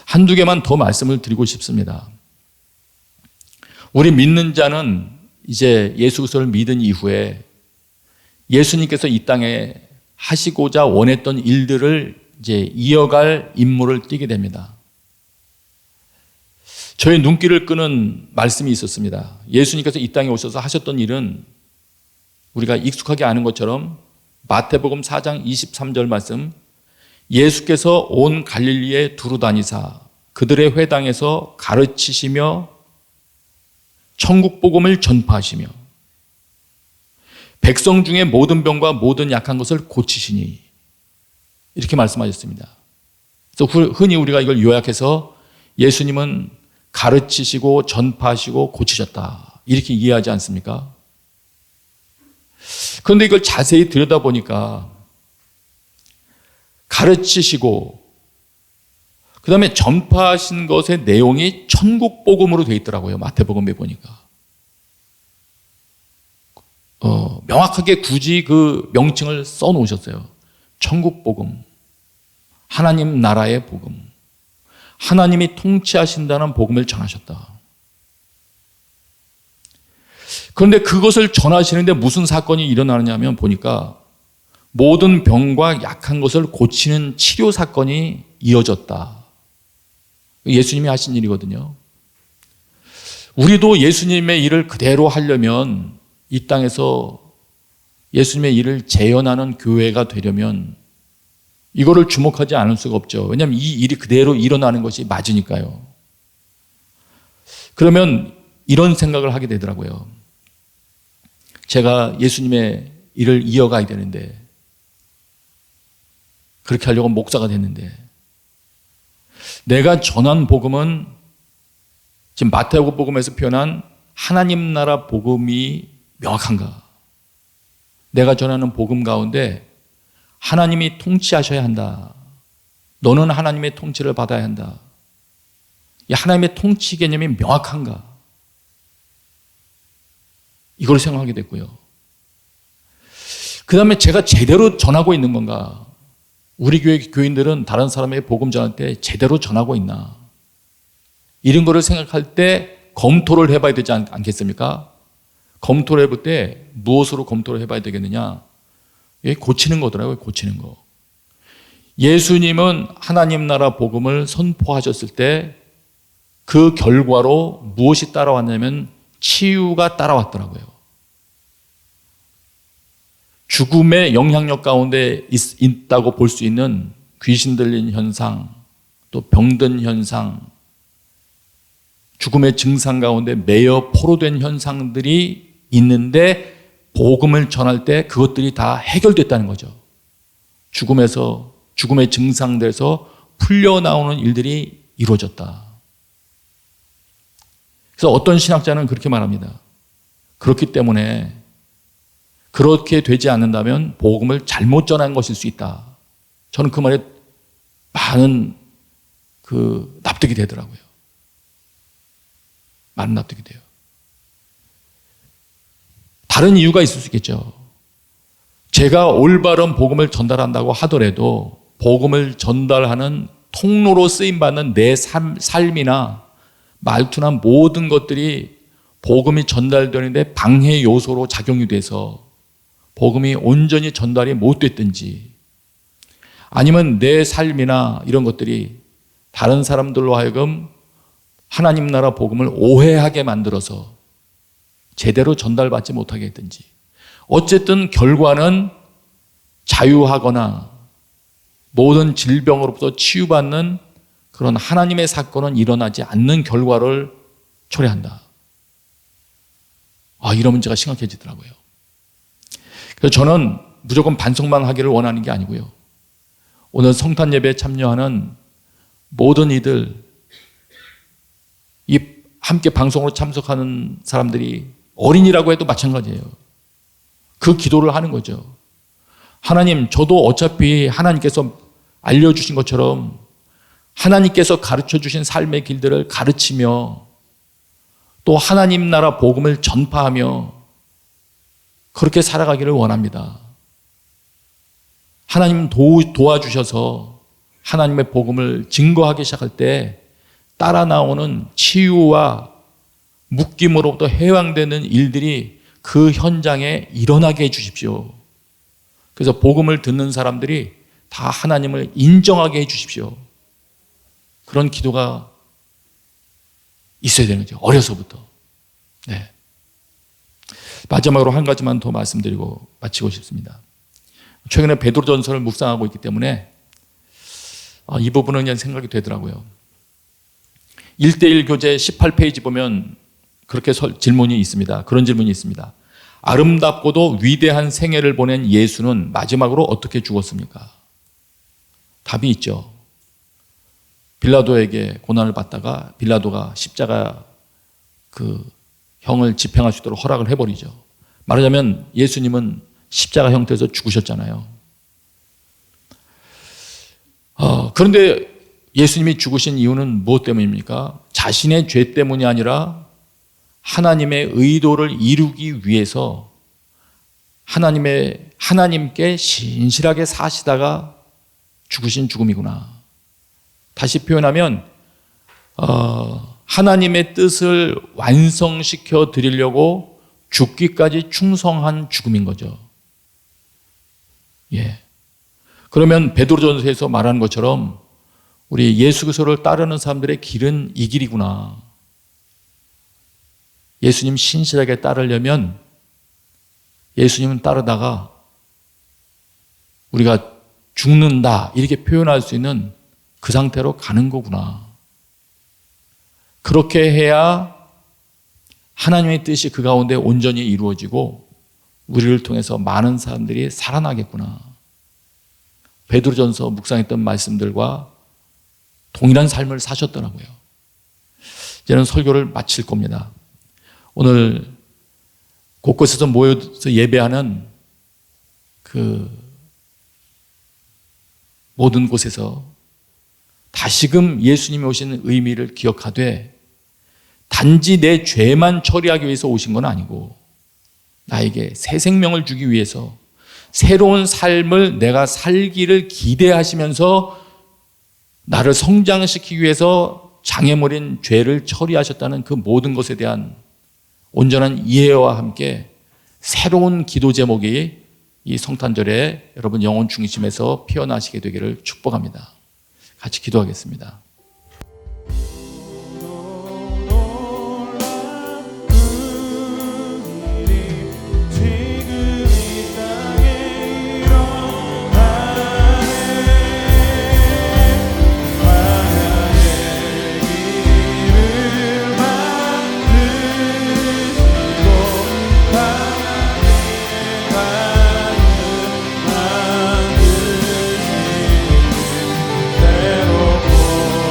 Speaker 5: 한두 개만 더 말씀을 드리고 싶습니다. 우리 믿는 자는 이제 예수 그리스도를 믿은 이후에 예수님께서 이 땅에 하시고자 원했던 일들을 이제 이어갈 임무를 띠게 됩니다. 저의 눈길을 끄는 말씀이 있었습니다. 예수님께서 이 땅에 오셔서 하셨던 일은 우리가 익숙하게 아는 것처럼 마태복음 4장 23절 말씀, 예수께서 온 갈릴리에 두루 다니사 그들의 회당에서 가르치시며 천국 복음을 전파하시며 백성 중에 모든 병과 모든 약한 것을 고치시니 이렇게 말씀하셨습니다. 그래서 흔히 우리가 이걸 요약해서 예수님은 가르치시고 전파하시고 고치셨다 이렇게 이해하지 않습니까? 그런데 이걸 자세히 들여다보니까 가르치시고 그 다음에 전파하신 것의 내용이 천국 복음으로 되어 있더라고요. 마태복음에 보니까. 명확하게 굳이 그 명칭을 써놓으셨어요. 천국 복음, 하나님 나라의 복음, 하나님이 통치하신다는 복음을 전하셨다. 그런데 그것을 전하시는데 무슨 사건이 일어나느냐면 보니까 모든 병과 약한 것을 고치는 치료 사건이 이어졌다. 예수님이 하신 일이거든요. 우리도 예수님의 일을 그대로 하려면 이 땅에서 예수님의 일을 재현하는 교회가 되려면 이거를 주목하지 않을 수가 없죠. 왜냐하면 이 일이 그대로 일어나는 것이 맞으니까요. 그러면 이런 생각을 하게 되더라고요. 제가 예수님의 일을 이어가야 되는데 그렇게 하려고 목사가 됐는데 내가 전한 복음은 지금 마태복음 복음에서 표현한 하나님 나라 복음이 명확한가? 내가 전하는 복음 가운데 하나님이 통치하셔야 한다. 너는 하나님의 통치를 받아야 한다. 이 하나님의 통치 개념이 명확한가? 이걸 생각하게 됐고요. 그 다음에 제가 제대로 전하고 있는 건가? 우리 교회 교인들은 다른 사람에게 복음 전할 때 제대로 전하고 있나? 이런 거를 생각할 때 검토를 해봐야 되지 않겠습니까? 검토를 해볼 때 무엇으로 검토를 해봐야 되겠느냐? 고치는 거더라고요. 고치는 거. 예수님은 하나님 나라 복음을 선포하셨을 때 그 결과로 무엇이 따라왔냐면 치유가 따라왔더라고요. 죽음의 영향력 가운데 있다고 볼 수 있는 귀신 들린 현상, 또 병든 현상, 죽음의 증상 가운데 매여 포로된 현상들이 있는데 복음을 전할 때 그것들이 다 해결됐다는 거죠. 죽음의 증상들에서 풀려나오는 일들이 이루어졌다. 그래서 어떤 신학자는 그렇게 말합니다. 그렇기 때문에 그렇게 되지 않는다면 복음을 잘못 전한 것일 수 있다. 저는 그 말에 많은 납득이 되더라고요. 많은 납득이 돼요. 다른 이유가 있을 수 있겠죠. 제가 올바른 복음을 전달한다고 하더라도 복음을 전달하는 통로로 쓰임받는 내 삶이나 말투나 모든 것들이 복음이 전달되는데 방해 요소로 작용이 돼서 복음이 온전히 전달이 못 됐든지 아니면 내 삶이나 이런 것들이 다른 사람들로 하여금 하나님 나라 복음을 오해하게 만들어서 제대로 전달받지 못하게 했든지 어쨌든 결과는 자유하거나 모든 질병으로부터 치유받는 그런 하나님의 사건은 일어나지 않는 결과를 초래한다. 이런 문제가 심각해지더라고요. 그래서 저는 무조건 반성만 하기를 원하는 게 아니고요. 오늘 성탄 예배에 참여하는 모든 이들, 이 함께 방송으로 참석하는 사람들이 어린이라고 해도 마찬가지예요. 그 기도를 하는 거죠. 하나님, 저도 어차피 하나님께서 알려주신 것처럼 하나님께서 가르쳐 주신 삶의 길들을 가르치며 또 하나님 나라 복음을 전파하며 그렇게 살아가기를 원합니다. 하나님 도와주셔서 하나님의 복음을 증거하기 시작할 때 따라 나오는 치유와 묶임으로부터 해방되는 일들이 그 현장에 일어나게 해 주십시오. 그래서 복음을 듣는 사람들이 다 하나님을 인정하게 해 주십시오. 그런 기도가 있어야 되는 거죠. 어려서부터. 네. 마지막으로 한 가지만 더 말씀드리고 마치고 싶습니다. 최근에 베드로전서를 묵상하고 있기 때문에 이 부분은 그냥 생각이 되더라고요. 1:1 교재 18페이지 보면 그렇게 질문이 있습니다. 그런 질문이 있습니다. 아름답고도 위대한 생애를 보낸 예수는 마지막으로 어떻게 죽었습니까? 답이 있죠. 빌라도에게 고난을 받다가 빌라도가 십자가 그 형을 집행할 수 있도록 허락을 해버리죠. 말하자면 예수님은 십자가 형태에서 죽으셨잖아요. 그런데 예수님이 죽으신 이유는 무엇 때문입니까? 자신의 죄 때문이 아니라 하나님의 의도를 이루기 위해서 하나님께 신실하게 사시다가 죽으신 죽음이구나. 다시 표현하면 하나님의 뜻을 완성시켜 드리려고 죽기까지 충성한 죽음인 거죠. 예. 그러면 베드로전서에서 말하는 것처럼 우리 예수 그리스도를 따르는 사람들의 길은 이 길이구나. 예수님 신실하게 따르려면 예수님은 따르다가 우리가 죽는다 이렇게 표현할 수 있는 그 상태로 가는 거구나. 그렇게 해야 하나님의 뜻이 그 가운데 온전히 이루어지고 우리를 통해서 많은 사람들이 살아나겠구나. 베드로전서 묵상했던 말씀들과 동일한 삶을 사셨더라고요. 이제는 설교를 마칠 겁니다. 오늘 곳곳에서 모여서 예배하는 그 모든 곳에서 다시금 예수님이 오시는 의미를 기억하되 단지 내 죄만 처리하기 위해서 오신 건 아니고 나에게 새 생명을 주기 위해서 새로운 삶을 내가 살기를 기대하시면서 나를 성장시키기 위해서 장애물인 죄를 처리하셨다는 그 모든 것에 대한 온전한 이해와 함께 새로운 기도 제목이 이 성탄절에 여러분 영혼 중심에서 피어나시게 되기를 축복합니다. 같이 기도하겠습니다.
Speaker 4: 새롭고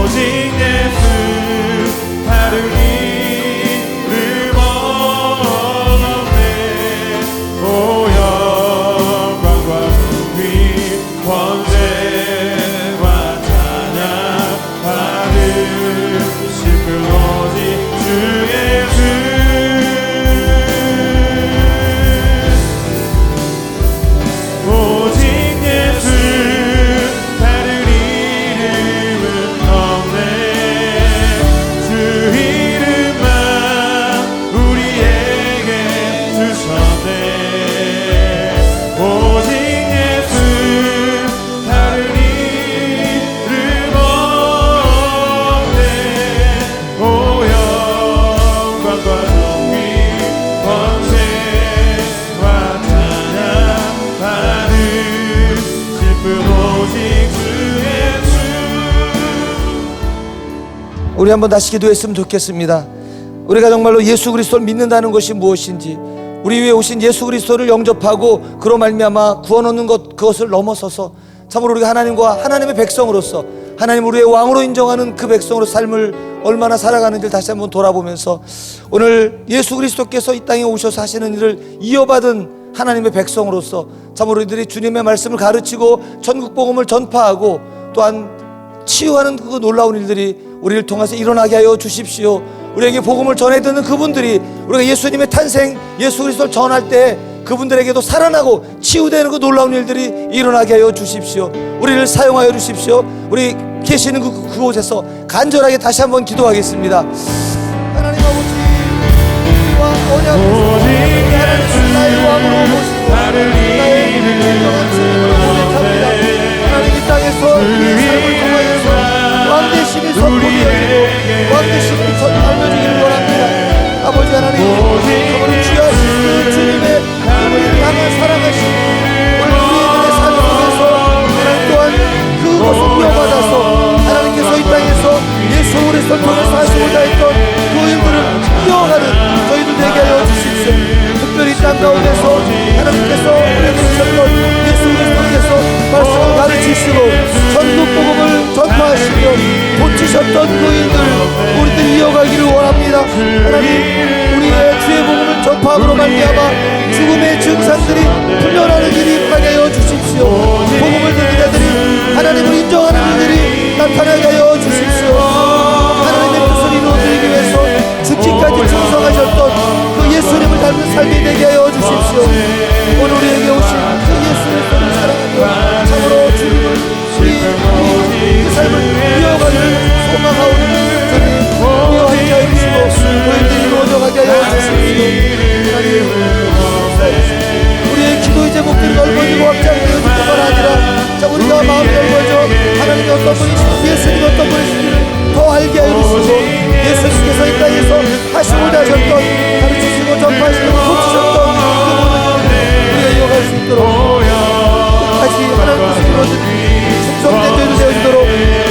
Speaker 3: 오직 예수 다른 이름 없네. 오 영광과 높이 권세와 찬양 받으실 분 오직 주 예수. 오직 예수 다른 이름은 없네. 주 이름만 우리에게 주셨네. 오직 예수 다른 이름 없네. 오 영광과 높이 권세와 찬양 받으실 분 오직 주 예수.
Speaker 1: 우리 한번 다시 기도했으면 좋겠습니다. 우리가 정말로 예수 그리스도를 믿는다는 것이 무엇인지, 우리 위에 오신 예수 그리스도를 영접하고 그로 말미암아 구원 얻는 것, 그것을 넘어서서 참으로 우리가 하나님과 하나님의 백성으로서 하나님 우리의 왕으로 인정하는 그 백성으로 삶을 얼마나 살아가는지를 다시 한번 돌아보면서 오늘 예수 그리스도께서 이 땅에 오셔서 하시는 일을 이어받은 하나님의 백성으로서 참으로 우리들이 주님의 말씀을 가르치고 전국 복음을 전파하고 또한 치유하는 그 놀라운 일들이 우리를 통해서 일어나게 하여 주십시오. 우리에게 복음을 전해 듣는 그분들이 우리가 예수님의 탄생, 예수 그리스도를 전할 때 그분들에게도 살아나고 치유되는 그 놀라운 일들이 일어나게 하여 주십시오. 우리를 사용하여 주십시오. 우리 계시는 그곳에서 간절하게 다시 한번 기도하겠습니다. 하나님 아버지, 우리와 언약을 하나님 나의 왕으로 모시고 나의 인정한 주님으로 고백합니다. 하나님 이 땅에서 우리의 삶을 통하여서 왕되심이 선포되어지고 왕되심이 알려지기를 원합니다. 아버지 하나님, 우리 귀하신 그 주님의 우리를 향한 사랑하심, 우리들의 삶 속에서 하나님 또한 그것을 이어받아서 하나님께서 이 땅에서 예수 그리스도를 통해서 하시고자 했던 그 일들을 이어가는 저희들 되게 하여 주십시오. 특별히 이 땅 가운데서 하나님께서 우리에게 주셨던 예수 그리스도께서 말씀을 가르치시고 전국 복음을 전파하시며 고치셨던 그 일들 우리들 이어가기를 원합니다. 하나님, 우리의 주의 복음을 전파함으로 말미암아 죽음의 증상들이 풀려나는 일이 일어나게 하여 주십시오. 복음을 듣는 자들이 하나님을 인정하는 일들이 나타나게 하여 주십시오. 하나님의 뜻을 이루어드리기 위해서 죽기까지 충성하셨던 그 예수님을 닮은 삶이 되게 하여 주십시오. 오늘 우리에게 오신 그 예수님을 사랑하며 참으로 주님을 우리 그 삶을 이어가기를 소망하오니 주님 이어하게 하여 주시고 너희들이 이루어져가게 하여 주십시오. 우리의 기도의 제목들이 넓어지고 확장되어질 뿐만 아니라 자, 우리가 마음이 넓어져 하나님이 어떤 분이시고 예수님이 어떤 분이신지를 더 알게 하여 주시고 예수님께서 이 땅에서 하시고자 하셨던 가르치시고 전파하시고 고치셨던 그 모든 우리가 이어갈 수 있도록 다시 하나님 뜻을 이루어지는 충성된 저희들 되어지도록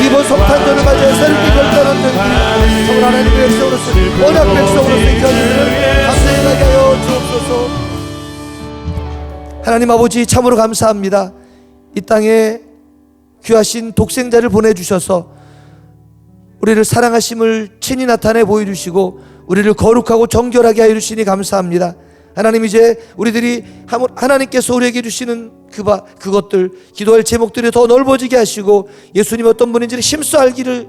Speaker 1: 이번 성탄절을 맞이해 새롭게 결단하는 저희들이 정말 하나님의 백성으로서 언약 백성으로서 이 자리를 감사하게 하여 주옵소서. 하나님 아버지, 참으로 감사합니다. 이 땅에 귀하신 독생자를 보내주셔서 우리를 사랑하심을 친히 나타내 보여주시고 우리를 거룩하고 정결하게 하여 주시니 감사합니다. 하나님, 이제 우리들이 하나님께서 우리에게 주시는 그것들, 기도할 제목들이 더 넓어지게 하시고 예수님 어떤 분인지를 힘써 알기를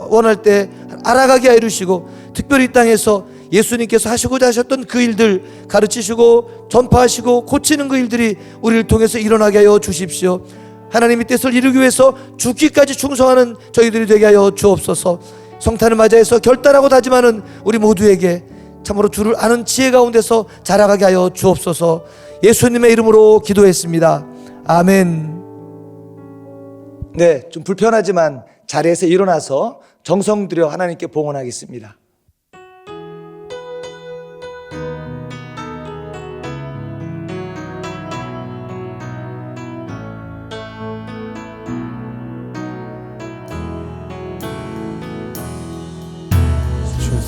Speaker 1: 원할 때 알아가게 하여 주시고 특별히 이 땅에서 예수님께서 하시고자 하셨던 그 일들 가르치시고 전파하시고 고치는 그 일들이 우리를 통해서 일어나게 하여 주십시오. 하나님의 뜻을 이루기 위해서 죽기까지 충성하는 저희들이 되게 하여 주옵소서. 성탄을 맞이해서 결단하고 다짐하는 우리 모두에게 참으로 주를 아는 지혜 가운데서 자라가게 하여 주옵소서. 예수님의 이름으로 기도했습니다. 아멘. 네, 좀 불편하지만 자리에서 일어나서 정성 들여 하나님께 봉헌하겠습니다.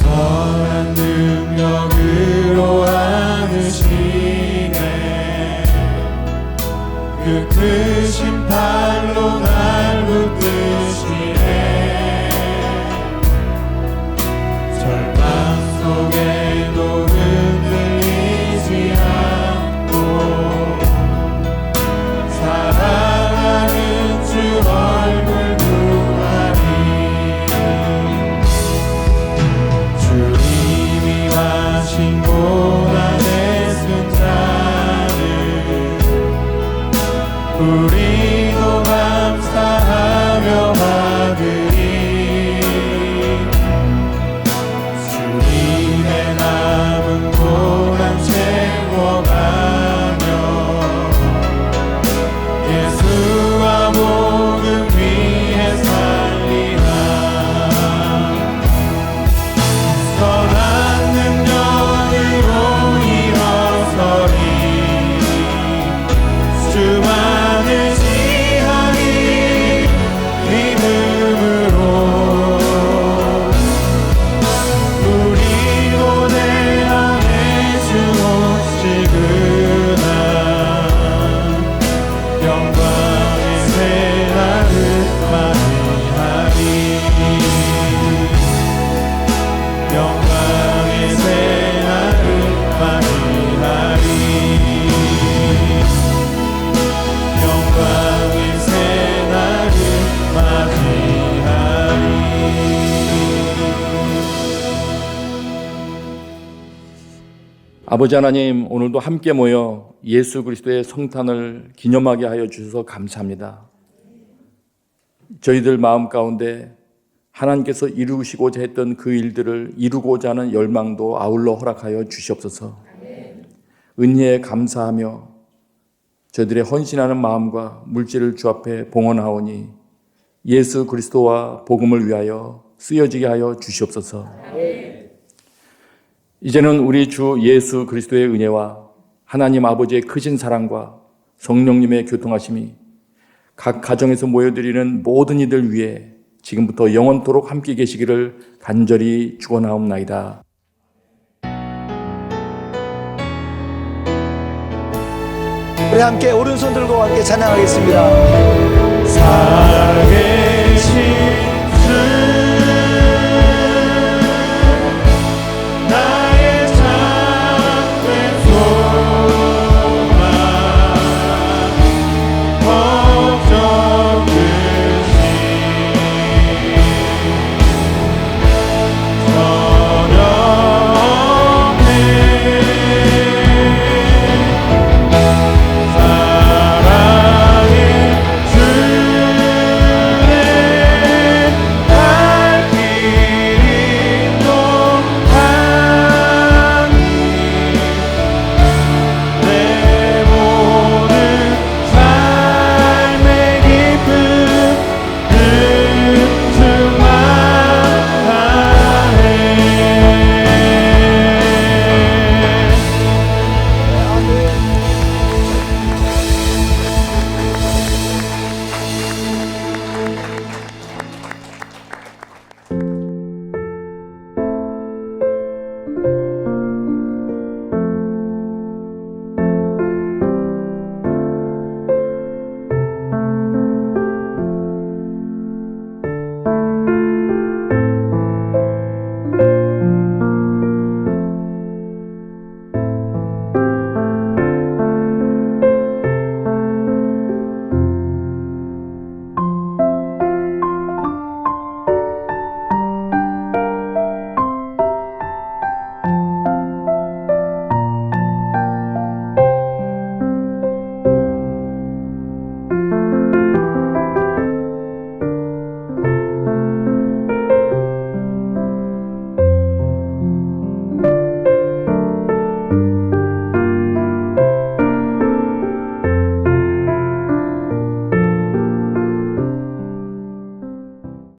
Speaker 4: 선한 능력으로 안으시네 그 크신 팔로 날 붙드시네
Speaker 5: 아버지 하나님, 오늘도 함께 모여 예수 그리스도의 성탄을 기념하게 하여 주셔서 감사합니다. 저희들 마음 가운데 하나님께서 이루시고자 했던 그 일들을 이루고자 하는 열망도 아울러 허락하여 주시옵소서. 은혜에 감사하며 저희들의 헌신하는 마음과 물질을 주 앞에 봉헌하오니 예수 그리스도와 복음을 위하여 쓰여지게 하여 주시옵소서. 이제는 우리 주 예수 그리스도의 은혜와 하나님 아버지의 크신 사랑과 성령님의 교통하심이 각 가정에서 모여드리는 모든 이들 위해 지금부터 영원토록 함께 계시기를 간절히 축원하옵나이다.
Speaker 1: 우리 함께 오른손 들고 함께 찬양하겠습니다.
Speaker 4: 살아계신